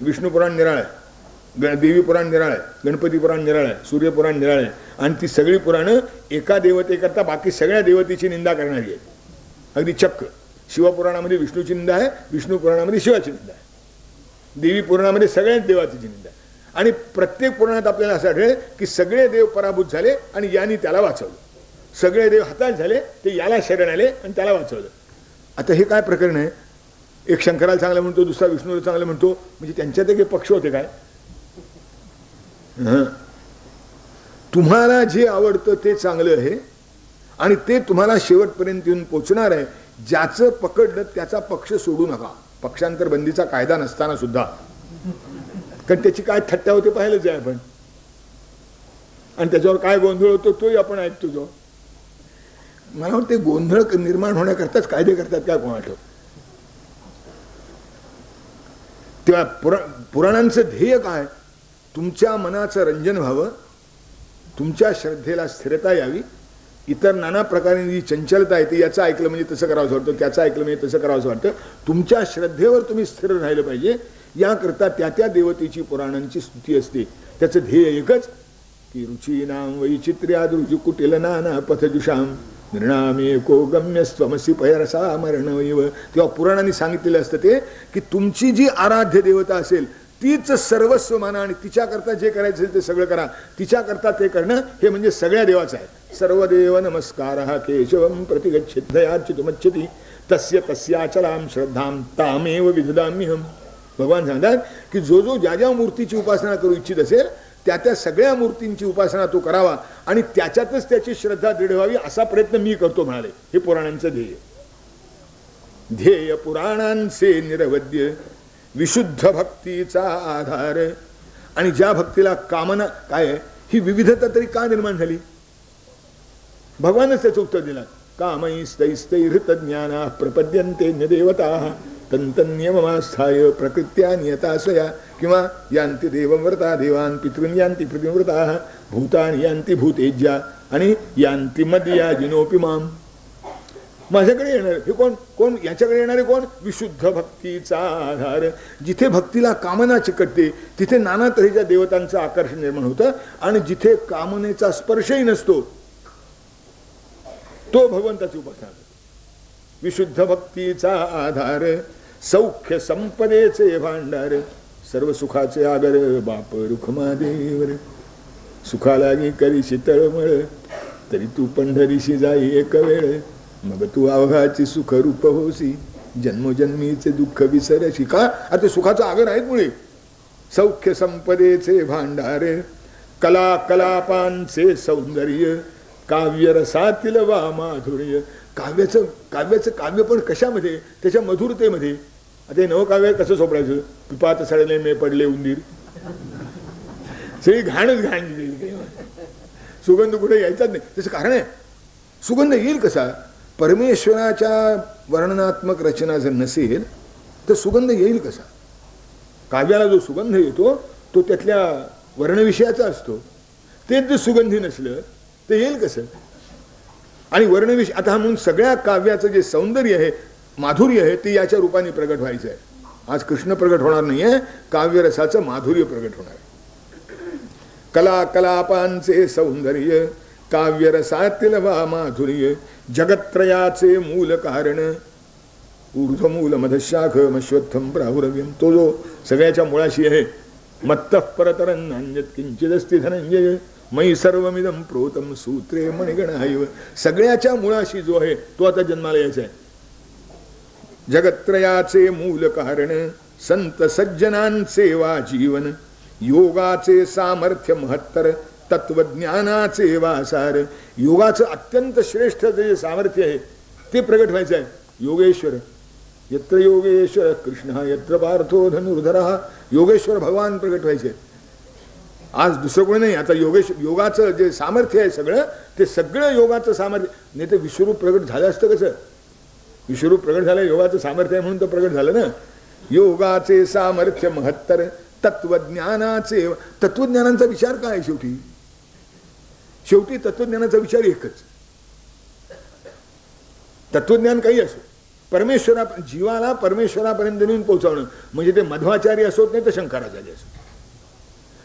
विष्णू पुराण निराळ आहे, देवी पुराण निराळ आहे, गणपती पुराण निराळ आहे, सूर्यपुराण निराळ आहे. आणि ती सगळी पुराणं एका देवतेकरता बाकी सगळ्या देवतेची निंदा करणारी आहेत. अगदी चक्क. शिवपुराणामध्ये विष्णूची निंदा आहे, विष्णू पुराणामध्ये शिवाची निंदा आहे, देवी पुराणामध्ये सगळ्याच देवाची निंदा आहे. आणि प्रत्येक पुराणात आपल्याला असं आढळेल की सगळे देव पराभूत झाले आणि यांनी त्याला वाचवलं. सगळे देव हताश झाले, ते याला शरण आले आणि त्याला वाचवलं. आता हे काय प्रकरण आहे? एक शंकराला चांगलं म्हणतो, दुसरा विष्णूला चांगलं म्हणतो, म्हणजे त्यांच्यात काही पक्ष होते काय? तुम्हाला जे आवडतं ते चांगलं आहे आणि ते तुम्हाला शेवटपर्यंत येऊन पोचणार आहे. ज्याचं पकडलं त्याचा पक्ष सोडू नका. पक्षांतर बंदीचा कायदा नसताना सुद्धा, कारण त्याची काय थट्टा होते पाहिलंच आहे आपण, आणि त्याच्यावर काय गोंधळ होतो तोही आपण ऐकतो. जो मला वाटतं गोंधळ निर्माण होण्याकरताच कायदे करतात काय कोणाला. तेव्हा पुराणांचं ध्येय काय? तुमच्या मनाचं रंजन व्हावं, तुमच्या श्रद्धेला स्थिरता यावी, इतर नाना प्रकारे जी चंचलता येते याचं ऐकलं म्हणजे तसं करावंसं वाटतं, त्याचं ऐकलं म्हणजे तसं करावंसं वाटतं. तुमच्या श्रद्धेवर तुम्ही स्थिर राहिलं पाहिजे. याकरता त्या त्या देवतेची पुराणांची स्तुती असते. त्याचं ध्येय एकच की रुचीनाम वैचित्र्याद रुची कुटिल नाना पथजुषाम निर्णामे को गम्यस्त्वमसी पयरसा मरणवैव. तेव्हा पुराणांनी सांगितलेलं असतं ते की तुमची जी आराध्य देवता असेल तीच सर्वस्व माना आणि तिच्याकरता जे करायचं असेल ते सगळं करा. तिच्याकरता ते करणं हे म्हणजे सगळ्या देवाचं आहे. सर्वदेव नमस्कारः केशवं प्रतिगच्छेद्धयाच्युतमच्छति तस्य तस्याचलां श्रद्धां तामेव विदधाम्यहम्. भगवान सांगतात की जो जो ज्या ज्या मूर्तीची उपासना करू इच्छित असेल त्या त्या सगळ्या मूर्तींची उपासना तो करावा आणि त्याच्यातच त्याची श्रद्धा दृढ व्हावी असा प्रयत्न मी करतो म्हणाले. हे पुराणांचं ध्येय. ध्येय पुराणांचे निरवद्य विशुद्ध भक्तीचा आधार. आणि ज्या भक्तीला कामना काय आहे, ही विविधता तरी का निर्माण झाली? भगवानच त्याचं उत्तर दिलं. कामैस्तैस्तैहृतज्ञानाः प्रपद्यन्ते न्यदेवताः तन्तन्नियममास्थाय प्रकृत्या नियताशया किंवा यान्ति देवव्रता देवान् पितॄन् यान्ति पृथिव्रताः भूतानि यान्ति भूतेज्या आणि यान्ति मद्याजिनोऽपि माम्. माझ्याकडे येणार हे कोण? कोण याच्याकडे येणारे कोण? विशुद्ध भक्तीचा आधार. जिथे भक्तीला कामना चिकटते तिथे नाना तऱ्हेच्या देवतांचं आकर्षण निर्माण होतं आणि जिथे कामनेचा स्पर्शही नसतो तो भगवंताची उपासना. विशुद्ध भक्तीचा आधार सौख्य संपदेचे भांडार सर्व सुखाचे आगर बाप रुखमादेवर. सुखालागी करीशी तळमळ तरी तू पंढरीशी जाई एक वेळ मग तू अवघाची सुख रूप होसी जन्मोजन्मीचे दुःख विसरशी. का? आता सुखाचा आगर आहेत मुळे. सौख्य संपदेचे भांडार कला कलापांचे सौंदर्य काव्य रसातील वा माधुर्य. काव्याचं काव्य पण कशामध्ये? त्याच्या मधुरतेमध्ये. आता हे नवकाव्य कसं सोपडायचं? पिपात सडले मे पडले उंदीर, सगळी घाणच घाण दिली. सुगंध कुठे यायचाच नाही. त्याचं कारण आहे सुगंध येईल कसा? परमेश्वराच्या वर्णनात्मक रचना जर नसेल तर सुगंध येईल कसा? काव्याला जो सुगंध येतो तो त्यातल्या वर्णविषयाचा असतो. तेच जर सुगंधी नसलं तर येईल कसं? आणि वर्णविषय आता म्हणून सगळ्या काव्याचं जे सौंदर्य आहे माधुर्य आहे ते याच्या रूपाने प्रगट व्हायचं आहे. आज कृष्ण प्रगट होणार नाहीये, काव्यरसाचं माधुर्य प्रगट होणार आहे. कला कलापांचे सौंदर्य काव्यरसातील वा माधुर्य जगत्त्रयाचे मूल कारण ऊर्ध्वमूल मधशाख मश्वत्थम प्राहुरव्यम. तो जो सगळ्याच्या मुळाशी आहे. मत्तः परतरं नान्यत् किंचिदस्ति धनंजय मयि सर्वमिदं प्रोतम सूत्रे मणिगणायव. सगळ्याच्या मुळाशी जो आहे तो आता जन्माला यायचा आहे. जगत्त्रयाचे मूल कारण संत सज्जनांचे वा जीवन योगाचे सामर्थ्य महत्तर तत्वज्ञानाचे वासार. योगाचं अत्यंत श्रेष्ठ जे सामर्थ्य आहे ते प्रगट व्हायचं आहे. योगेश्वर यत्र योगेश्वर कृष्ण यत्र पार्थो धनुर्धरः. योगेश्वर भगवान प्रगट व्हायचे. आज दुसरं कोणी नाही. आता योगाचं जे सामर्थ्य आहे सगळं ते सगळं योगाचं सामर्थ्य. नाही तर विश्वरूप प्रगट झालं असतं कसं? विश्वरूप प्रगट झालं, योगाचं सामर्थ्य आहे म्हणून तर प्रगट झालं ना. योगाचे सामर्थ्य महत्तर, तत्वज्ञानाचे. तत्वज्ञानाचा विचार काय? शेवटी तत्वज्ञानाचा विचार एकच. तत्वज्ञान काही असो, जीवाला परमेश्वरापर्यंत नेऊन पोहोचवणं. म्हणजे ते मध्वाचार्य असोत नाही तर शंकराचार्य असो,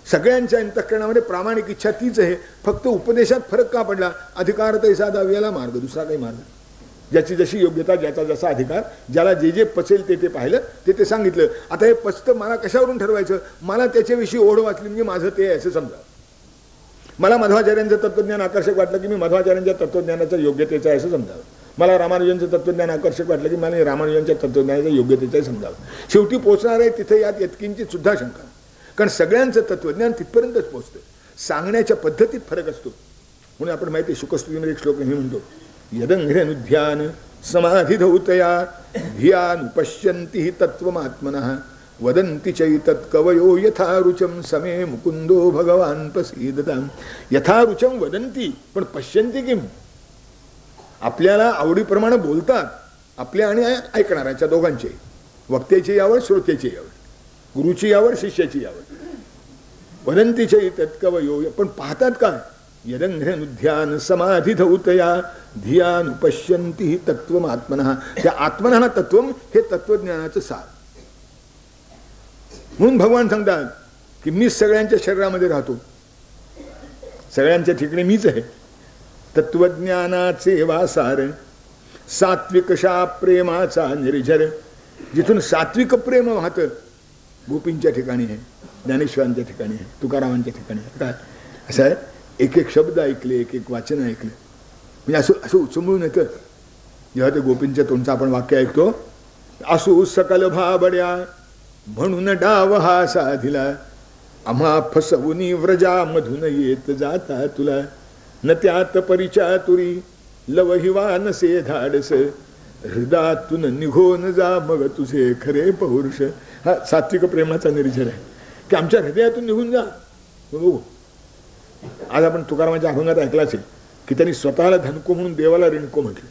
सगळ्यांच्या अंतःकरणामध्ये प्रामाणिक इच्छा तीच आहे. फक्त उपदेशात फरक का पडला? अधिकार तैसा दाव्याला मार्ग, दुसरा काही मार्ग. ज्याची जशी योग्यता, ज्याचा जसा अधिकार, ज्याला जे जे पचेल ते पाहिलं, ते सांगितलं. आता हे पचतं मला कशावरून ठरवायचं? मला त्याच्याविषयी ओढ वाटली म्हणजे माझं ते असं समजा. मला मध्वाचार्यांचं तत्वज्ञान आकर्षक वाटलं की मी मध्वाचार्यांच्या तत्वज्ञानाच्या योग्यतेचं आहे असं समजावं. मला रामानुजनचं तत्वज्ञान आकर्षक वाटलं की मला रामानुजनच्या तत्वज्ञानाच्या योग्यतेचं समजावं. शेवटी पोचणार आहे तिथे यात यत्किंचित सुद्धा शंका. कारण सगळ्यांचं तत्वज्ञान तिथपर्यंतच पोचतं. सांगण्याच्या पद्धतीत फरक असतो. म्हणून आपण माहिती आहे शुकस्तुतीमध्ये एक श्लोक हे म्हणतो, यदंघ्र्यनुध्यान समाधिधौतया धियानुपश्यन्ति तत्त्वमात्मनः वदन्ति चैतत् कवयो यथा रुचं समे मुकुंदो भगवान प्रसीदताम्. यथा रुचं वदन्ति पण पश्यन्ति किम? आपल्याला आवडीप्रमाणे बोलतात, आपल्या आणि ऐकणाऱ्याच्या दोघांचे, वक्त्याची यावड श्रोत्याची यावड, गुरुची यावड शिष्याची यावड. वदन्ति चैतत् कवयो पण पाहतात काय? यदंघ्र्यनुध्यान समाधिधौतया धियानुपश्यन्ति तत्त्वमात्मनः. त्या आत्मनः तत्वम हे तत्वज्ञानाचं सार. म्हणून भगवान सांगतात की मी सगळ्यांच्या शरीरामध्ये राहतो, सगळ्यांच्या ठिकाणी मीच आहे. तत्वज्ञानाचे वासार सात्विकशा प्रेमाचा निर्झर. जिथून सात्विक प्रेम वाहतं गोपींच्या ठिकाणी आहे, ज्ञानेश्वरांच्या ठिकाणी आहे, तुकारामांच्या ठिकाणी आहे. काय असं आहे? एक एक शब्द ऐकले, एक एक वाचन ऐकले म्हणजे असं उचंबळून येतं. जेव्हा ते गोपींच्या तोंडचं आपण वाक्य ऐकतो, असू सकल भाबड्या म्हणून डाव हा साधिला, आम्हा फसवुनी व्रजा मधून येत जाता तुला, न त्यात परिचातुरी लवहिवा नसे धाडस, हृदातून निघून जा मग तुझे खरे पौरुष. हा सात्विक प्रेमाचा निर्झर आहे की आमच्या हृदयातून निघून जा. बघू आज आपण तुकारामाच्या अभंगात ऐकला असेल की त्यांनी स्वतःला धनको म्हणून देवाला रिणको म्हटले.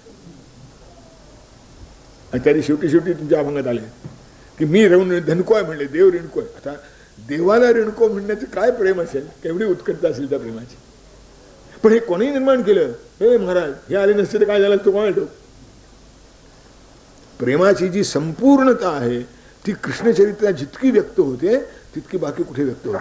आणि त्याने शेवटी तुमच्या अभंगात आले की मी धनको आहे म्हणले, देव रिणको आहे. आता देवाला रिणको म्हणण्याचं काय प्रेम असेल, केवढी उत्कटता असेल त्या प्रेमाची. पण हे कोणी निर्माण केलं? हे महाराज हे आले नसते तर काय झालं तो कोणाला ठाऊक. प्रेमाची जी संपूर्णता आहे ती कृष्णचरित्रात जितकी व्यक्त होते तितकी बाकी कुठे व्यक्त होते.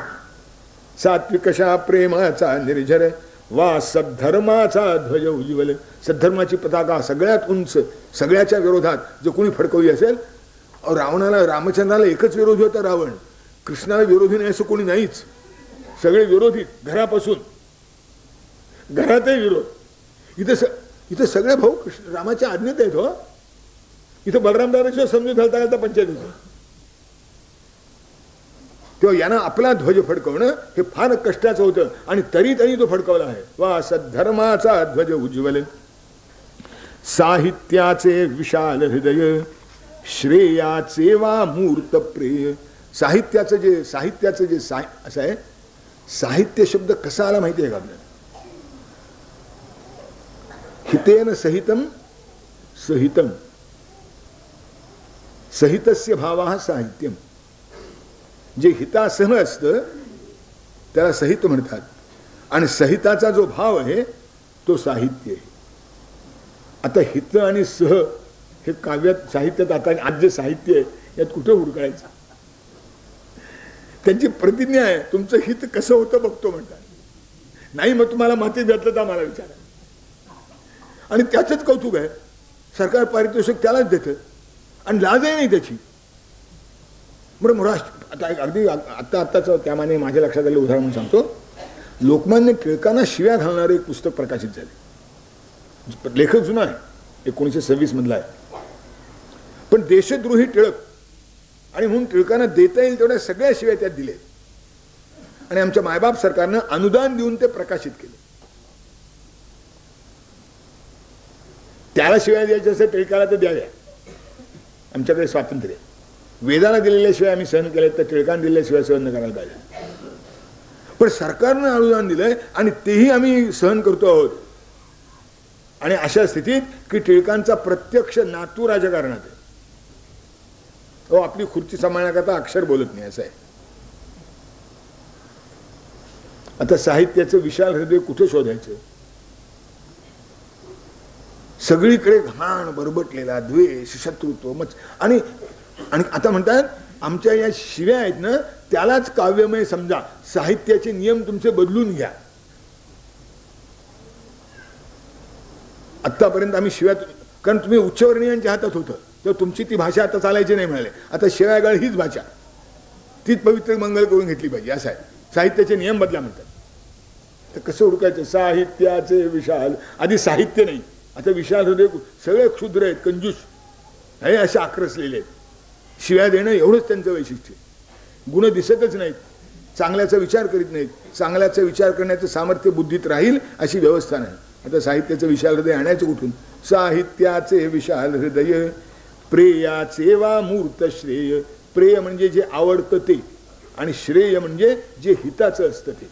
सात्विकशा प्रेमाचा निर्झर वा सद्धर्माचा ध्वज उज्ज्वल. सद्धर्माची पताका सगळ्यात उंच, सगळ्याच्या विरोधात जर कोणी फडकवली असेल. रामचंद्राला एकच विरोधी होता रावण, कृष्णाला विरोधी नाही असं कोणी नाहीच. सगळे विरोधी, घरापासून घरातही विरोध. इथं सगळे भाऊ कृष्ण रामाच्या आज्ञेत आहेत. हो इथं बलरामदाराशिवाय समजून घालता घालता पंचायत होतं. तेव्हा यांना आपला ध्वज फडकवणं हे फार कष्टाचं होतं आणि तरी त्यांनी तो फडकवला आहे. वा सद्धर्माचा ध्वज उज्ज्वल. साहित्याचे विशाल हृदय श्रेयाचे वा मूर्त प्रेय. साहित्याचं जे असं आहे. साहित्य शब्द कसा आला माहिती आहे का आपल्याला? हितेन सहितम सहितम, सहितस्य भावः साहित्यम. जे हितासह असतं त्याला सहित म्हणतात आणि सहिताचा जो भाव आहे तो साहित्य आहे. आता हित आणि सह हे काव्यात साहित्यात आता आज जे साहित्य आहे यात कुठे हुडकायचं? त्यांची प्रतिज्ञा आहे तुमचं हित कसं होतं बघतो म्हणतात. नाही मग तुम्हाला मातीत घातलं तर आम्हाला विचारा. आणि त्याचंच कौतुक आहे, सरकार पारितोषिक त्यालाच देतं आणि लाजही नाही त्याची. बरं आता अगदी आत्ताच त्यामाने माझ्या लक्षात आलेलं उदाहरण सांगतो. लोकमान्य टिळकांना शिव्या घालणारे एक पुस्तक प्रकाशित झाले. लेखक जुना आहे, 1926 मधला आहे. पण देशद्रोही टिळक आणि म्हणून टिळकांना देता येईल तेवढ्या सगळ्या शिव्या त्यात दिल्या आणि आमच्या मायबाप सरकारनं अनुदान देऊन ते प्रकाशित केले. त्याला शिवाय द्यायच्या असेल टिळकाला तर द्याव्या. आमच्याकडे स्वातंत्र्य. वेदाला दिलेल्या शिवाय आम्ही सहन केले तर टिळकांना दिलेल्याशिवाय सहन करायला पाहिजे. पण सरकारनं अनुदान दिलंय आणि तेही आम्ही सहन करतो आहोत. आणि अशा स्थितीत की टिळकांचा प्रत्यक्ष नातू राजकारणात आहे. तो आपली खुर्ची सांभाळण्याकरता अक्षर बोलत नाही असं आहे. आता साहित्याचं विशाल हृदय कुठे शोधायचं? सगळीकडे घाण बरबटलेला द्वेष, शत्रुत्व आणि आता म्हणतात आमच्या या शिव्या आहेत ना त्यालाच काव्यमय समजा. साहित्याचे नियम तुमचे बदलून घ्या. आतापर्यंत आम्ही शिव्या, कारण तुम्ही उच्चवर्णीयांच्या हातात होतं तर तुमची ती भाषा आता चालायची नाही म्हणाले. आता शिव्यागाळ हीच भाषा, तीच पवित्र मंगल करून घेतली पाहिजे असं आहे. साहित्याचे नियम बदला म्हणतात. तर कसं ओळखायचं? साहित्याचे विशाल, आधी साहित्य नाही, आता विशाल हृदय. सगळे क्षुद्र आहेत, कंजूस हे असे आक्रसलेले आहेत. शिव्या देणं एवढंच त्यांचं वैशिष्ट्य. गुण दिसतच नाहीत, चांगल्याचा विचार करीत नाहीत. चांगल्याचा विचार करण्याचं सामर्थ्य बुद्धीत राहील अशी व्यवस्था नाही. आता साहित्याचं विशाल हृदय आणायचं कुठून? साहित्याचे विशाल हृदय प्रेयाचे वा मूर्त श्रेय. प्रेय म्हणजे जे आवडतं ते, आणि श्रेय म्हणजे जे हिताचं असतं ते.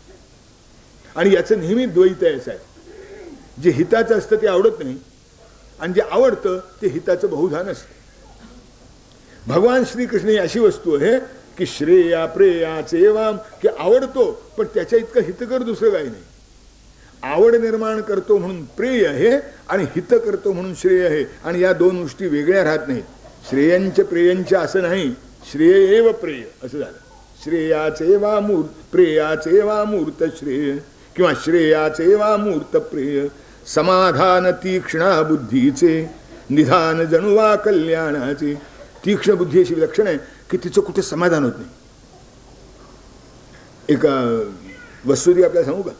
आणि याचं नेहमी द्वैत आहे. जे हिताचं असतं ते आवडत नाही, आणि जे आवडतं ते हिताचं बहुधान असतं. भगवान श्रीकृष्ण ही अशी वस्तू आहे की श्रेया प्रेयाचे वाम, की आवडतो पण त्याच्या इतकं हितकर दुसरं काही नाही. आवड निर्माण करतो म्हणून प्रेय आहे आणि हित करतो म्हणून श्रेय आहे. आणि या दोन गोष्टी वेगळ्या राहत नाहीत. श्रेयंच प्रेयंच असं नाही, श्रेय एव प्रेय असं झालं. श्रेयाचे वा मूर्त प्रेयाचे वा मूर्त श्रेय किंवा श्रेयाचे वा मूर्त प्रेय. समाधान तीक्ष्णा बुद्धीचे निधान जणू वा कल्याणाचे. तीक्ष्ण बुद्धी अशी लक्षण आहे की तिचं कुठे समाधान होत नाही. एक वस्तुस्थिती आपल्याला सांगू का?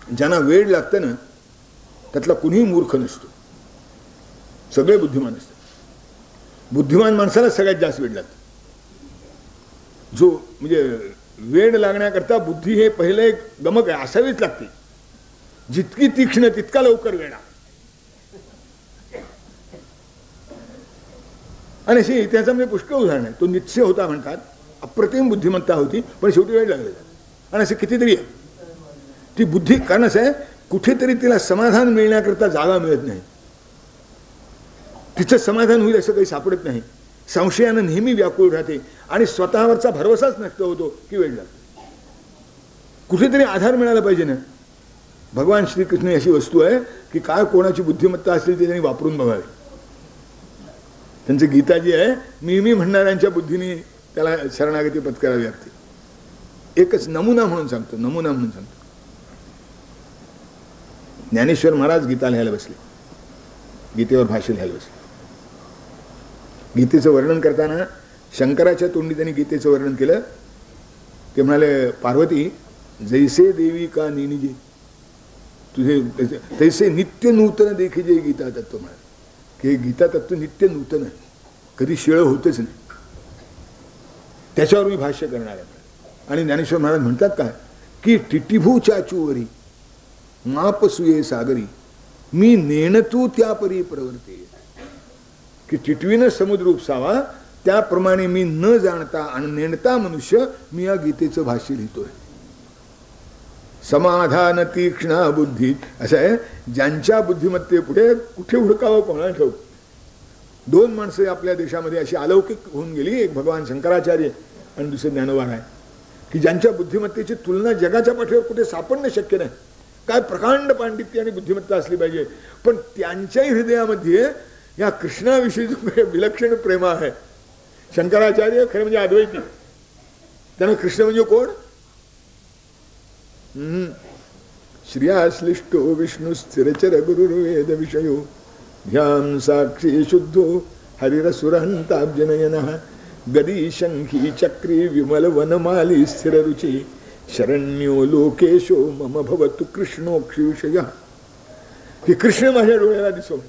ज्यांना वेळ लागतं ना त्यातला कुणीही मूर्ख नसतो, सगळे बुद्धिमान असतात. बुद्धिमान माणसाला सगळ्यात जास्त वेळ लागतो. जो म्हणजे वेळ लागण्याकरता बुद्धी हे पहिलं एक गमक आहे, असावीच लागते. जितकी तीक्ष्ण तितका लवकर वेळा. आणि अशी इतिहासामध्ये पुष्कळ उदाहरण आहे. तो निश्चय होता म्हणतात, अप्रतिम बुद्धिमत्ता होती, पण शेवटी वेळ लागलेला. आणि असं कितीतरी आहे ती बुद्धी. कारण असं आहे कुठेतरी तिला समाधान मिळण्याकरता जागा मिळत नाही. तिचं समाधान होईल असं काही सापडत नाही. संशयानं नेहमी व्याकुळ राहते आणि स्वतःवरचा भरवसाच नष्ट होतो की वेळ लागतो. कुठेतरी आधार मिळाला पाहिजे ना. भगवान श्रीकृष्ण अशी वस्तू आहे की काय कोणाची बुद्धिमत्ता असेल ती त्यांनी वापरून बघावी. त्यांची गीता जी आहे, मी म्हणणाऱ्यांच्या बुद्धीने त्याला शरणागती पत्करावी लागते. एकच नमुना म्हणून सांगतो, नमुना म्हणून सांगतो. ज्ञानेश्वर महाराज गीता लिहायला बसले, गीतेवर भाष्य लिहायला बसले. गीतेचं वर्णन करताना शंकराच्या तोंडी त्यांनी गीतेचं वर्णन केलं. ते म्हणाले, पार्वती जैसे देवी का निनिजे तुझे तैसे नित्य नूतन देखीजे गीता तत्व. म्हणाले की गीता तत्व नित्य नूतन आहे, कधी शिळ होतच नाही. त्याच्यावर मी भाष्य करणार आहे. आणि ज्ञानेश्वर महाराज म्हणतात काय की टिटिभू चाचूवरी मापसुये सागरी मी नेणतू त्यापरी प्रवर्ते. की टिटवीनं समुद्र उपसावा त्याप्रमाणे मी न जाणता आणि नेणता मनुष्य मी या गीतेचं भाष्य लिहितोय. समाधान तीक्ष्णा बुद्धी असं आहे. ज्यांच्या बुद्धिमत्ते पुढे कुठे हुडकावं कोणाला ठाऊक. दोन माणसं आपल्या देशामध्ये अशी अलौकिक होऊन गेली, एक भगवान शंकराचार्य आणि दुसरे ज्ञानोबा आहे, की ज्यांच्या बुद्धिमत्तेची तुलना जगाच्या पाठीवर कुठे सापडणं शक्य नाही. काय प्रकांड पांडित्य आणि बुद्धिमत्ता असली पाहिजे. पण त्यांच्याही हृदयामध्ये या कृष्णाविषयी विलक्षण प्रेम आहे. शंकराचार्य खरे म्हणजे अद्वैती, त्यांना कृष्ण म्हणजे कोण? श्रियाश्लिष्टो विष्णू स्थिरचर गुरुर्वेद विषयो ध्यान साक्षी शुद्धो हरिरसुरहंताब्जनयनः गदी शंखी चक्री विमल वनमाली स्थिर रुचि शरण्यो लोकेशो मम भवतु कृष्णोक्षी विषय. की कृष्ण माझ्या डोळ्याला दिसो.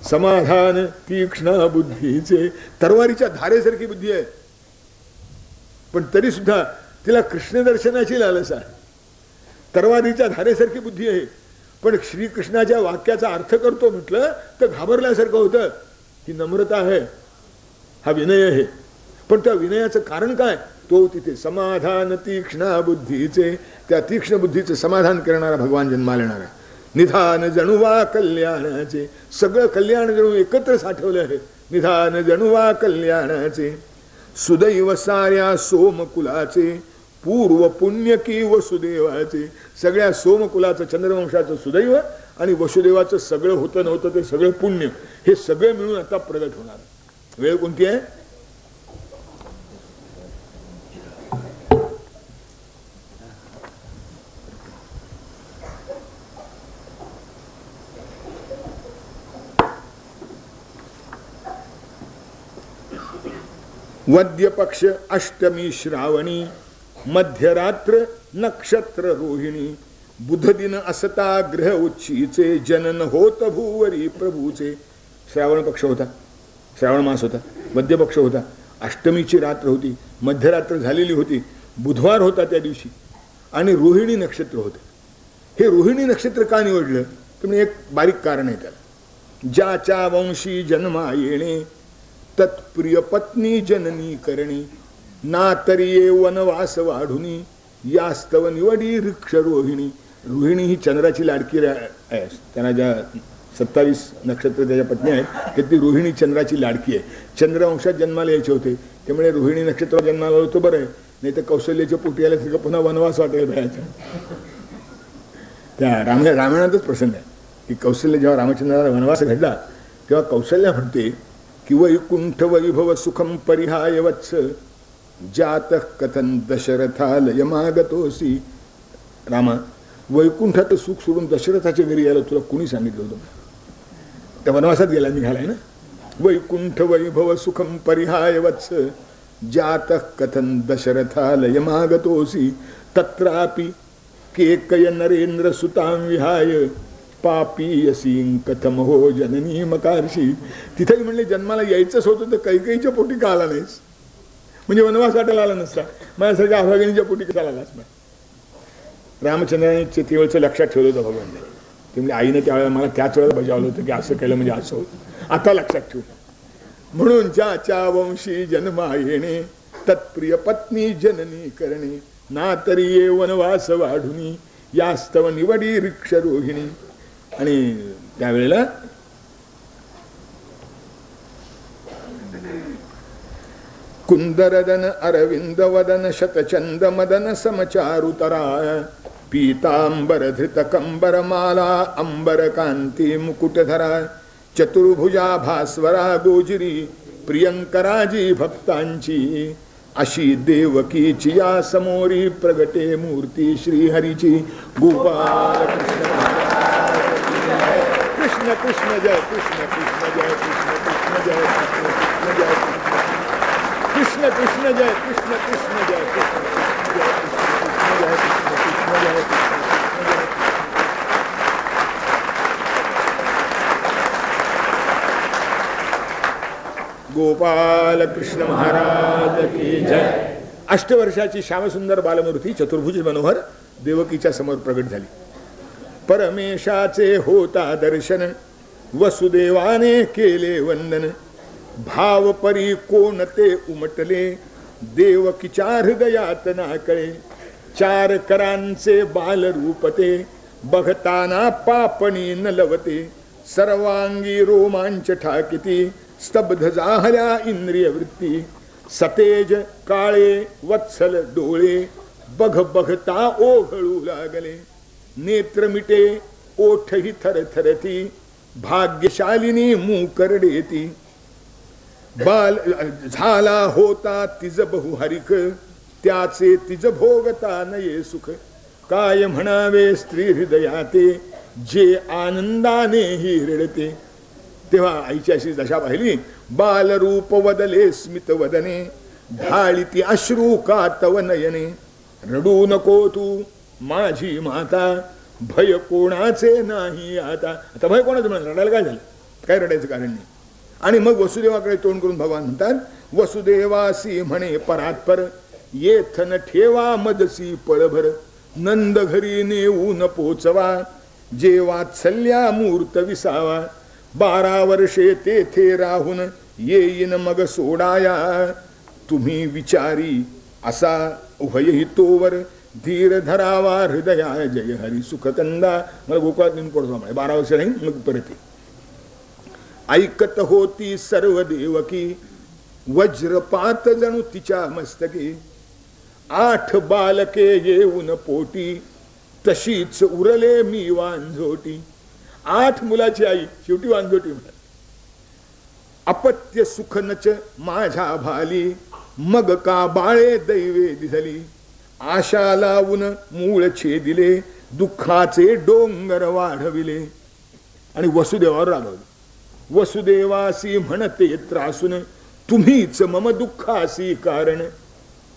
समाधान तीक्ष्ण बुद्धीचे. तरवारीच्या धारेसारखी बुद्धी आहे, पण तरी सुद्धा तिला कृष्ण दर्शनाची लालसा आहे. तरवारीच्या धारेसारखी बुद्धी आहे, पण श्रीकृष्णाच्या वाक्याचा अर्थ करतो म्हटलं तर घाबरल्यासारखं होतं. ही नम्रता आहे, हा विनय आहे. पण त्या विनयाचं कारण काय? तो तिथे समाधान तीक्ष्ण बुद्धीचे. त्या तीक्ष्ण बुद्धीचं समाधान करणारा भगवान जन्माला येणार आहे. निधान जणुवा कल्याणाचे, सगळं कल्याण जणू एकत्र साठवलं आहे. निधान जणुवा कल्याणाचे, सुदैव साऱ्या सोमकुलाचे, पूर्व पुण्य की वसुदेवाचे. सगळ्या सोमकुलाचं चंद्रवंशाचं सुदैव आणि वसुदेवाचं सगळं होतं नव्हतं ते सगळं पुण्य, हे सगळं मिळून आता प्रगट होणार. वेळ कोणती आहे? वद्य पक्ष अष्टमी श्रावणी, मध्यरात्र नक्षत्र रोहिणी, बुध दिन असता ग्रह उच्चीचे, जनन होत भूवरी प्रभूचे. श्रावण पक्ष होता, श्रावण मास होता, वद्य पक्ष होता, अष्टमीची रात्र होती, मध्यरात्र झालेली होती, बुधवार होता त्या दिवशी, आणि रोहिणी नक्षत्र होतं. हे रोहिणी नक्षत्र का निवडलं तर एक बारीक कारण आहे त्याला. ज्याच्या वंशी जन्मा येणे, तत्प्रिय पत्नी जननी करणी, ना तरी वनवास वाढुनी, यास्तव निवडी वृक्ष रोहिणी. रोहिणी ही चंद्राची लाडकी आहे. त्यांना ज्या 27 नक्षत्र त्याच्या पत्नी आहेत ते ती रोहिणी चंद्राची लाडकी आहे. चंद्रवंशात जन्माला यायचे होते, त्यामुळे रोहिणी नक्षत्र जन्माला होतं बरं आहे. नाही तर कौशल्याच्या पोटी आल्या तर पुन्हा वनवास वाटेल भयाचा. त्या रामायणातच प्रसंग आहे की कौशल्य जेव्हा रामचंद्राला वनवास घडला तेव्हा कौशल्या म्हणते की वैकुंठ वैभव सुखम परिहाय वत्स, जात कथन दशरथालयमागतोसी. रामा, वैकुंठात सुख सोडून दशरथाच्या घरी यायला तुला कुणी सांगितलं होतं? त्या वनवासात गेला निघालाय ना. वैकुंठ वैभव सुखम परिहाय वत्स, जात कथन दशरथालयमागतोसी, तत्रापि केकय नरेंद्र सुतां विहाय, पापीयसी कथम हो जननी मकारशी. तिथेही म्हणले जन्माला यायचंच होतं तर कैकेयीच्या पोटी का आला नाहीस? म्हणजे वनवास वाटायला आला नसता, माझ्यासारख्या अभागिनीच्या पोटी कसा आलास? रामचंद्राने तेवढचं लक्षात ठेवलं होतं भगवानने. ते म्हणजे आईने त्यावेळेला मला त्याच वेळेला बजावलं होतं की असं केलं म्हणजे असं होतं. आता लक्षात ठेवू. म्हणून ज्याच्या वंशी जन्मा येणे, तत्प्रिय पत्नी जननी करणे, ना तरी ये वनवास वाढुनी, यास्तव निवडी वृक्ष रोहिणी. आणि त्यावेळेला कुंदरदन अरविंद वदन शतचंद मदन समचारुतरा, पीतांबर धृत कंबर माला अंबर कांती मुकुटधरा, चतुर्भुजा भास्वरा गोजिरी प्रियंकराजी भक्तांची, अशी देवकीची या समोरी प्रगटे मूर्ती श्रीहरीची. गोपाल कृष्ण कृष्ण जय कृष्ण कृष्ण जय कृष्ण कृष्ण जय कृष्ण जय कृष्ण कृष्ण जय कृष्ण कृष्ण जय कृष्ण कृष्ण जय कृष्ण जय कृष्ण. गोपाल कृष्ण महाराज की जय. अष्टवर्षाची श्यामसुंदर बालमूर्ती चतुर्भुज मनोहर देवकीच्या समोर प्रगट झाली. परमेशाचे होता दर्शन, वसुदेवाने केले वंदन, भाव परी कोणते उमटले, देवकीच्या हृदयात नाकळे, चार करांचे बालरूपते, बघताना पापणी न लवते, सर्वांगी रोमांच ठाकिती, स्तब्ध झाल्या इंद्रिय वृत्ती, सतेज काळे वत्सल डोळे, बघ बघता ओघळू लागले, नेत्र मिटे ओठही थरथरती, भाग्यशालिनी मुकरडेती, बाल झाला होता तिज बहुहरिक, त्याचे तिज भोगता नये सुख, काय म्हणावे स्त्री हृदयाते, जे आनंदाने ही रडते. तेव्हा आईची अशी दशा पाहिली. बालरूप वदले स्मित वदने, ढाळीती अश्रू का तव नयने, रडू नको तू माझी माता, भय कोणाचे नाही आता. आता भय कोणाचं म्हणा, रडायला काय झालं? काय रडायचं कारण नाही. आणि मग वसुदेवाकडे तोंड करून भगवान म्हणतात, वसुदेवासी म्हणे परात्पर, येथन ठेवा मदसी पळभर, नंद घरी नेऊन पोचवा, जे वात्सल्या मूर्त विसावा, 12 वर्षे तेथे राहून येईन मग सोडाया, तुम्ही विचारी असा उभयही तोवर, धीर धरावा हृदया जय हरी सुखकंदा. मला गोकुळात नेऊन पडतो म्हणे 12 वर्ष राहीन मग परत. ऐकत होती सर्व देवकी वज्रपात जणू तिच्या मस्तकी. 8 बालके येऊन पोटी तशीच उरले मी वांझोटी. 8 मुलाची आई शेवटी वांझोटी म्हणा. अपत्य सुखनच माझ्या भाली मग का बाळे दैवे दिसली. आशा लावून मूळ छेदिले दुःखाचे डोंगर वाढविले. आणि वसुदेवावर रागवले. वसुदेवासी म्हणते त्रासून तुम्हीच मम दुःखासी कारण.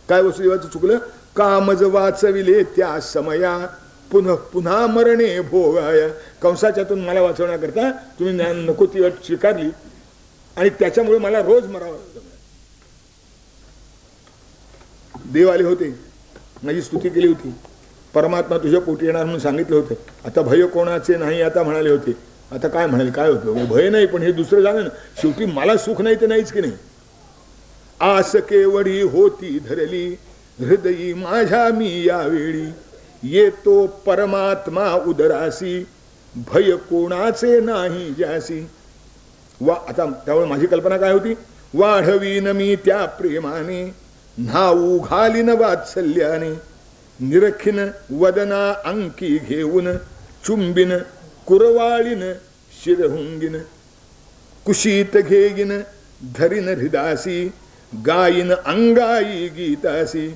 काय वसुदेवाचं चुकलं. कामज वाचविले त्या समया पुन्हा पुन्हा मरणे भोगाया. कंसाच्यातून मला वाचवण्याकरता तुम्ही नको ती अट स्वीकारली आणि त्याच्यामुळे मला रोज मरावं लागलं. देव आले होते, माझी स्तुती केली होती. परमात्मा तुझ्या पोटी येणार म्हणून सांगितलं होतं. आता भय कोणाचे नाही आता म्हणाले होते. आता काय म्हणाले, काय होतं. भय नाही पण हे दुसरं झालं ना. शेवटी मला सुख नाही तर नाहीच की नाही. आस केवढी होती धरली हृदयी माझ्या मी यावेळी. येतो परमात्मा उदरासी भय कोणाचे नाही ज्यासी. वा आता त्यामुळे माझी कल्पना काय होती. वाढवीन मी त्या प्रेमाने न्हाऊ घालीन वात्सल्याने. निरखीन वदना अंकी घेऊन चुंबिन कुरवाळीन शिरहुंगिन. कुशीत घेईन धरीन हृदासी गायीन अंगाई गीतासी.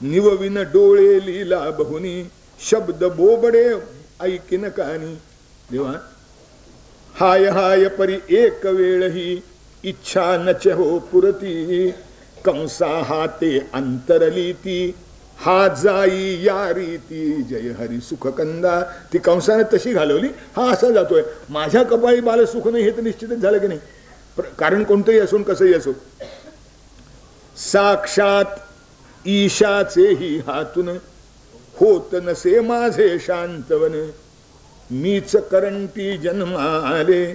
निवविन डोळे लीला बहुनी शब्द बोबडे ऐकिन कानी. देवा हाय हाय परी एक वेळ ही इच्छा नच हो पुरती. कंसा हाते अंतरलीती हा जाई या रीती जय हरी सुखकंदा. ती कंसाने तशी घालवली. हा असा जातोय. माझ्या कपाळी बाल सुख नाही हे तर निश्चितच झालं की नाही. कारण कोणतंही असो कसंही असो. साक्षात ईशाचेही हातून होत नसे माझे शांतवन. मीच करंटी जन्मा आले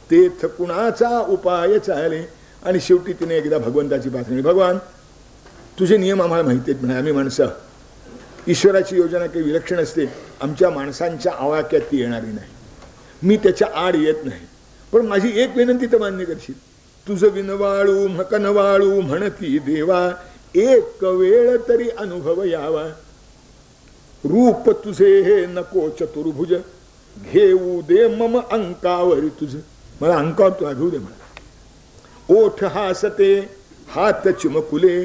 तेथ कुणाचा उपाय चाले. आणि शेवटी तिने एकदा भगवंताची प्रार्थना. भगवान तुझे नियम आम्हाला माहिती आहेत म्हणे. आम्ही माणसं ईश्वराची योजना काही विलक्षण असते. आमच्या माणसांच्या आवाक्यात ती येणारी नाही. मी त्याच्या आड येत नाही. पण माझी एक विनंती तर मान्य करशील. तुझं विनवाळू मकनवाळू म्हणती देवा एक वेळ तरी अनुभव यावा. रूप तुझे हे नको चतुर्भुज घेऊ दे मम अंकावरी तुझ. मला अंकावर तुला घेऊ दे मला. ओठ हासते हात चिमकुले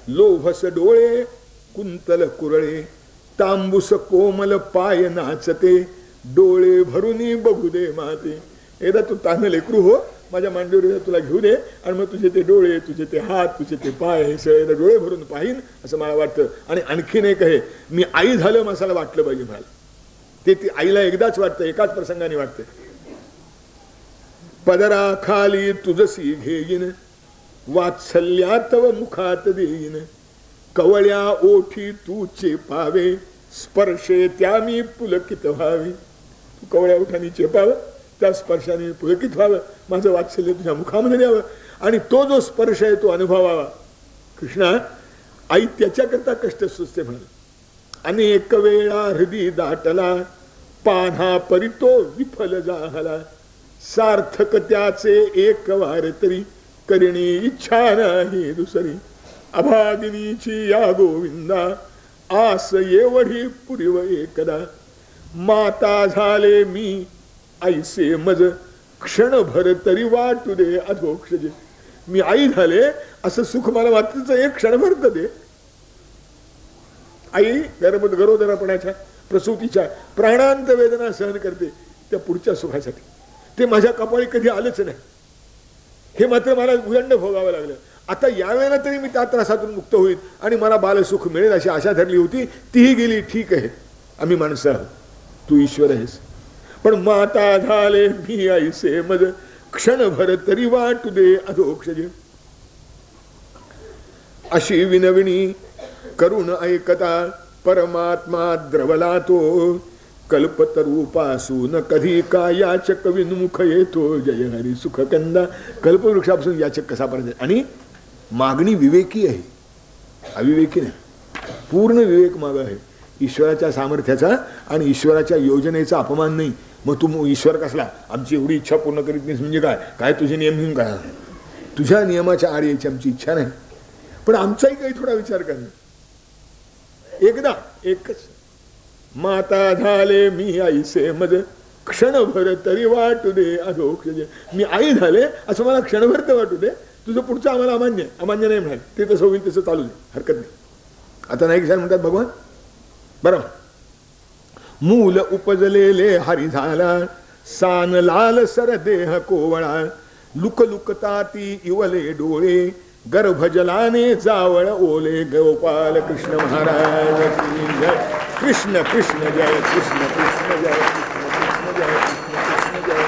लोभस डोळे कुंतल कुरळे. तांबूस कोमल पाय नाचते डोळे भरुनी बघू दे माते. एकदा तू तान लेकरू हो माझ्या मांडीवर तुला घेऊ दे आणि मग तुझे ते डोळे तुझे ते हात तुझे ते पाय हे सगळे डोळे भरून पाहीन असं मला वाटतं. आणि आणखीन एक आहे मी आई झालं मला वाटलं पाहिजे मला. ते आईला एकदाच वाटतं एकाच प्रसंगाने वाटतं. पदरा खाली तुझसी घेईन वात्सल्या तव मुखात देईन. कवळ्या ओठी तूचे पावे स्पर्शे त्या मी पुलकित व्हावे. तू कवळ्या ओठांनी चेपावं त्या स्पर्शाने पुलकित व्हावं. माझं वात्सल्य तुझ्या मुखामध्ये द्यावं आणि तो जो स्पर्श आहे तो अनुभवावा. कृष्णा आई त्याच्याकरता कष्ट सुचते म्हणाल. अनेक वेळा हृदय दाटला पान्हा परितो विफल जाहला. सार्थक त्याचे एक वार तरी करिणी इच्छा नाही दुसरी. अभागिनीची या गोविंदा आस एवढी पुरीव एकदा. माता झाले मी ऐसे मज क्षणभर तरी वाटू दे अधोक्षजे. मी आई झाले असं सुख मला वाटतं एक क्षणभर तर दे. आई गरोदरपणाच्या प्रसूतीच्या प्राणांत वेदना सहन करते त्या पुढच्या सुखासाठी. ते माझ्या कपाळी कधी आलंच नाही. हे मात्र मला उदंड भोगावं लागलं. आता यावेळेला तरी मी त्या त्रासातून मुक्त होईल आणि मला बालसुख मिळेल अशी आशा धरली होती. तीही गेली. ठीक आहे आम्ही माणसं आहोत तू ईश्वर आहेस. पण माता झाले मी ऐसे मज क्षणभर तरी वाटू दे अधोक्षजे. अशी विनविणी करून ऐकता परमात्मा द्रवला तो. कल्पतरूपासून कधी का याचक विन्मुख येतो जय हरी सुखकंदा. कल्पवृक्षापासून याचक कसा पर्यंत. आणि मागणी विवेकी आहे अविवेकी नाही. पूर्ण विवेक माग आहे. ईश्वराच्या सामर्थ्याचा आणि ईश्वराच्या योजनेचा अपमान नाही. मग तू ईश्वर कसला, आमची एवढी इच्छा पूर्ण करीत नाहीस म्हणजे काय, काय तुझे नियम घेऊन काय, तुझ्या नियमाच्या आड यायची आमची इच्छा नाही, पण आमचाही काही थोडा विचार कर. एकदा एकच माता झाले मी आईसे मज क्षणभर तरी वाटू दे अधोक्ष. मी आई झाले असं मला क्षणभर तर वाटू दे, तुझं पुढचं आम्हाला अमान्य अमान्य नाही म्हणाल, ते तसं होईल तसं चालू दे, हरकत नाही. आता नाही कशाला म्हणतात भगवान, बरोबर. मूल उपजलेले हरी झाला सान लाल सर देह कोवळा लुक लुकता ती इवले डोळे गर्भजलाने जावळ ओले. गोपाल कृष्ण महाराज की जय. कृष्ण कृष्ण जय कृष्ण कृष्ण जय कृष्ण कृष्ण जय कृष्ण कृष्ण जय.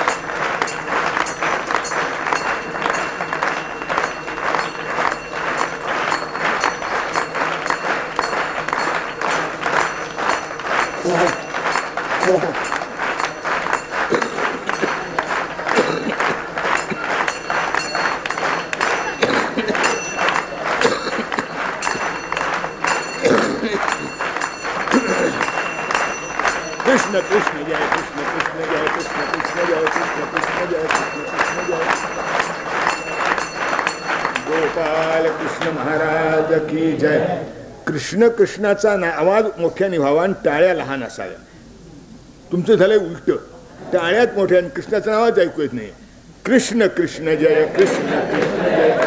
कृष्ण कृष्ण जय कृष्ण कृष्ण जय कृष्ण कृष्ण जय कृष्ण कृष्ण जय कृष्ण कृष्ण जय. गोपाल कृष्ण महाराज की जय. कृष्ण कृष्णाचा आवाज मोठ्याने व्हावा आणि टाळ्या लहान असाव्या. तुमचं झालंय उलट, टाळ्यात मोठ्या आणि कृष्णाचं आवाज ऐकू येत नाही. कृष्ण कृष्ण जय कृष्ण कृष्ण जय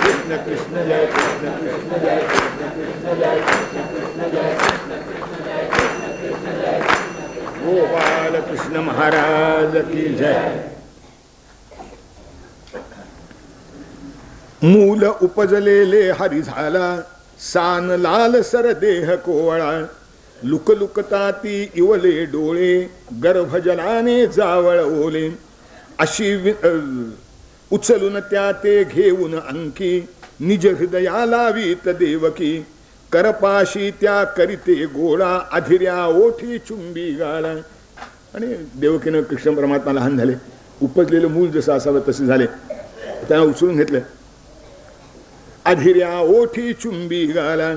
कृष्ण कृष्ण जय कृष्ण कृष्ण जय कृष्ण जय कृष्ण कृष्ण जय गोपाल कृष्ण महाराज की जय. मूल उपजलेले हरी झाला सान लाल सर देह कोवळा लुक लुकता ती इवले डोळे गर्भजलाने जावळ ओले. अशी उचलून त्या ते घेऊन अंकी निज हृदया लावीत देवकी करपाशी त्या करीते गोळा अधिऱ्या ओठी चुंबी गाळा. आणि देवकीनं कृष्ण परमात्मा लहान झाले, उपजलेलं मूल जसं असावं तसे झाले, त्यांना उचलून घेतलं. अधिऱ्या ओठी चुंबी गाला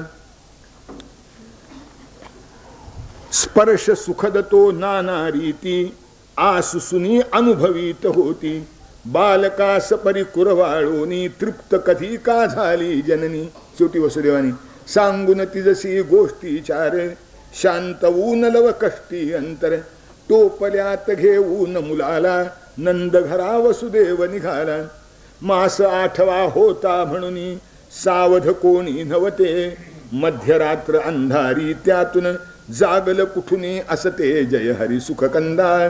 स्पर्श सुखद तो नाना रीती आसुसुनी अनुभवीत होती बालकास परिकुरवाळोनी तृप्त कधी का झाली जननी. शेवटी वसुदेवानी सांगून तिजसी गोष्टी चार शांत ऊन लव कष्टी अंतर टोपल्यात घेऊन मुलाला नंद घरा वसुदेव निघाला. मास 8वा होता म्हणून सावध कोणी नव्हते मध्यरात्र अंधारी त्यातून जागल कुठुनी असते जय हरी सुखकंदा.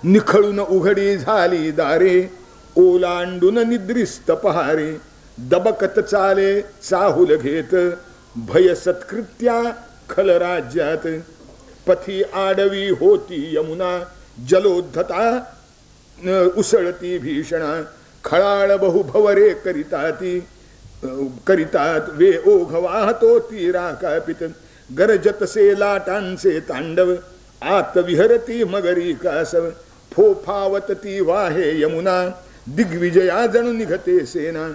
निखळून उघडी झाली दारे ओलांडून निद्रिस्त पहारे दबकत चाले चाहुल घेत भय सत्कृत्या खल राज्यात. पथी आडवी होती यमुना जलोद्धता उसळती भीषणा खळाळ बहु भवरे करितात वे ओघ वाहतो तीरा कापित गरजतसे लाटांचे तांडव आत विहरती मगरी कासव फोफावत ती वाहे यमुना दिग्विजया जणू निघते सेना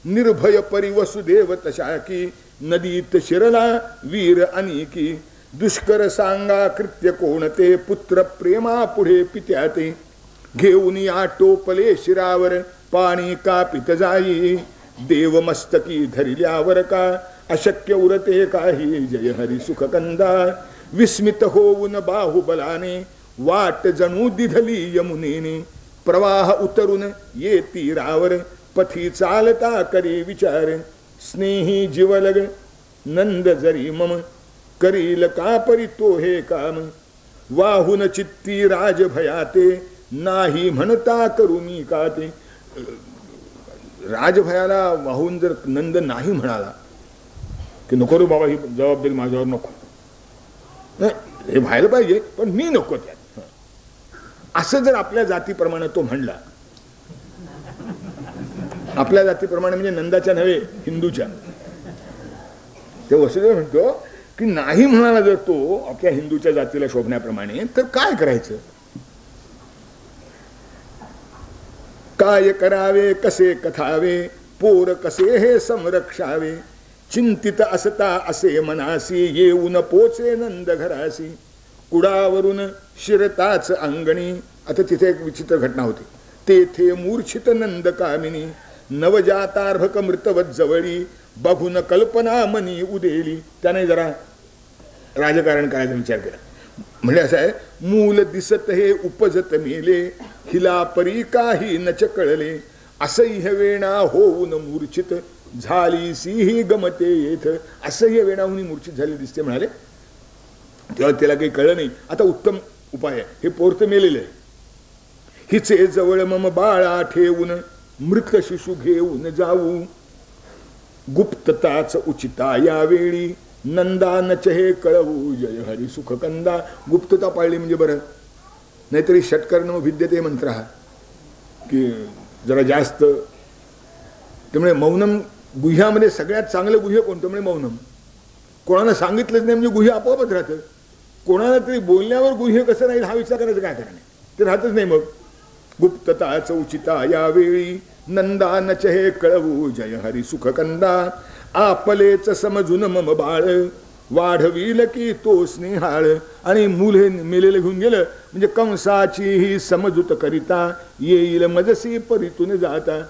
निर्भय परी वसुदेव तशाकी नदीत शिरला वीर अनिकी. दुष्कर सांगा कृत्य कोणते पुत्र प्रेमा पुढे पित्याते घेऊन या टोपले शिरावर पाणी कापित जाई देव मस्तकी धरिल्यावर का अशक्य उरते काही जय हरी सुखकंदा. विस्मित होऊन बाहुबलाने वाट जणू दिधली यमुनेने प्रवाह उतरून ये तीरावर पथी चालता करी विचार स्नेही जीवलग नंद जरी मम करील का परी तो हे काम वाहून चित्ती राजभयाते नाही म्हणता करू मी का ते. राजभयाला वाहून जर नंद नाही म्हणाला की नको रे बाबा ही जबाबदारी माझ्यावर नको, हे व्हायला पाहिजे पण मी नको त्यात, असं जर आपल्या जातीप्रमाणे तो म्हणला, आपल्या जातीप्रमाणे म्हणजे नंदाच्या नव्हे हिंदूच्या, ते वसुदेव म्हणतो की नाही म्हणाला जर तो आपल्या हिंदूच्या जातीला शोभण्याप्रमाणे तर काय करायचं, काय करावे कसे कथावे पोर कसे हे संरक्षावे, चिंतित असता असे मनासी, येऊन पोचे नंद घरासी, कुडावरून शिरताच अंगणी. आता तिथे एक विचित्र घटना होती. तेथे मूर्छित नंद कामिनी, नवजातार्भक मृतवत जवळी, बघून कल्पना मनी उदेली. त्याने जरा राजकारण करायचा विचार केला. म्हणजे असं आहे, मूल दिसत हे उपजत मेले, हिला परी काही नच कळले, असह्य वेणा होऊन मूर्छित झाली सिंही गमते येथ. असह्य वेणाहून मूर्छित झाली दिसते म्हणाले. तेव्हा त्याला काही कळलं नाही. आता उत्तम उपाय आहे, हे पोरत मेलेलं आहे. हिचे जवळ मम बाळा ठेवून, मृत शिशु घेऊन जाऊ, गुप्तताच उचिता यावेळी, नंदा नच हे कळवू, जय हरी सुख कंदा. गुप्तता पाळली म्हणजे बरं, नाहीतरी षटकर्ण विद्यते मंत्र हा की जरा जास्त. त्यामुळे मौनम गुह्यामध्ये सगळ्यात चांगलं गुह्य कोणतं म्हणजे मौनम. कोणाला सांगितलंच नाही म्हणजे गुह्य आपोआपच राहतं. कोणाला तरी बोलण्यावर गुह्य कसं राहील हा विचार करायचं काय कारण आहे, ते राहतच नाही. मग गुप्तताच उचिता यावेळी, नंदा नच हे कळवू, जय हरी सुख कंदा. आपलेच समजून मम बाळ, वाढविल की तो स्नेहाळ. आणि मूल हे मेलेलं घेऊन गेलं म्हणजे कंसाची ही समजूत करिता, येईल मजसी परीतून जाता.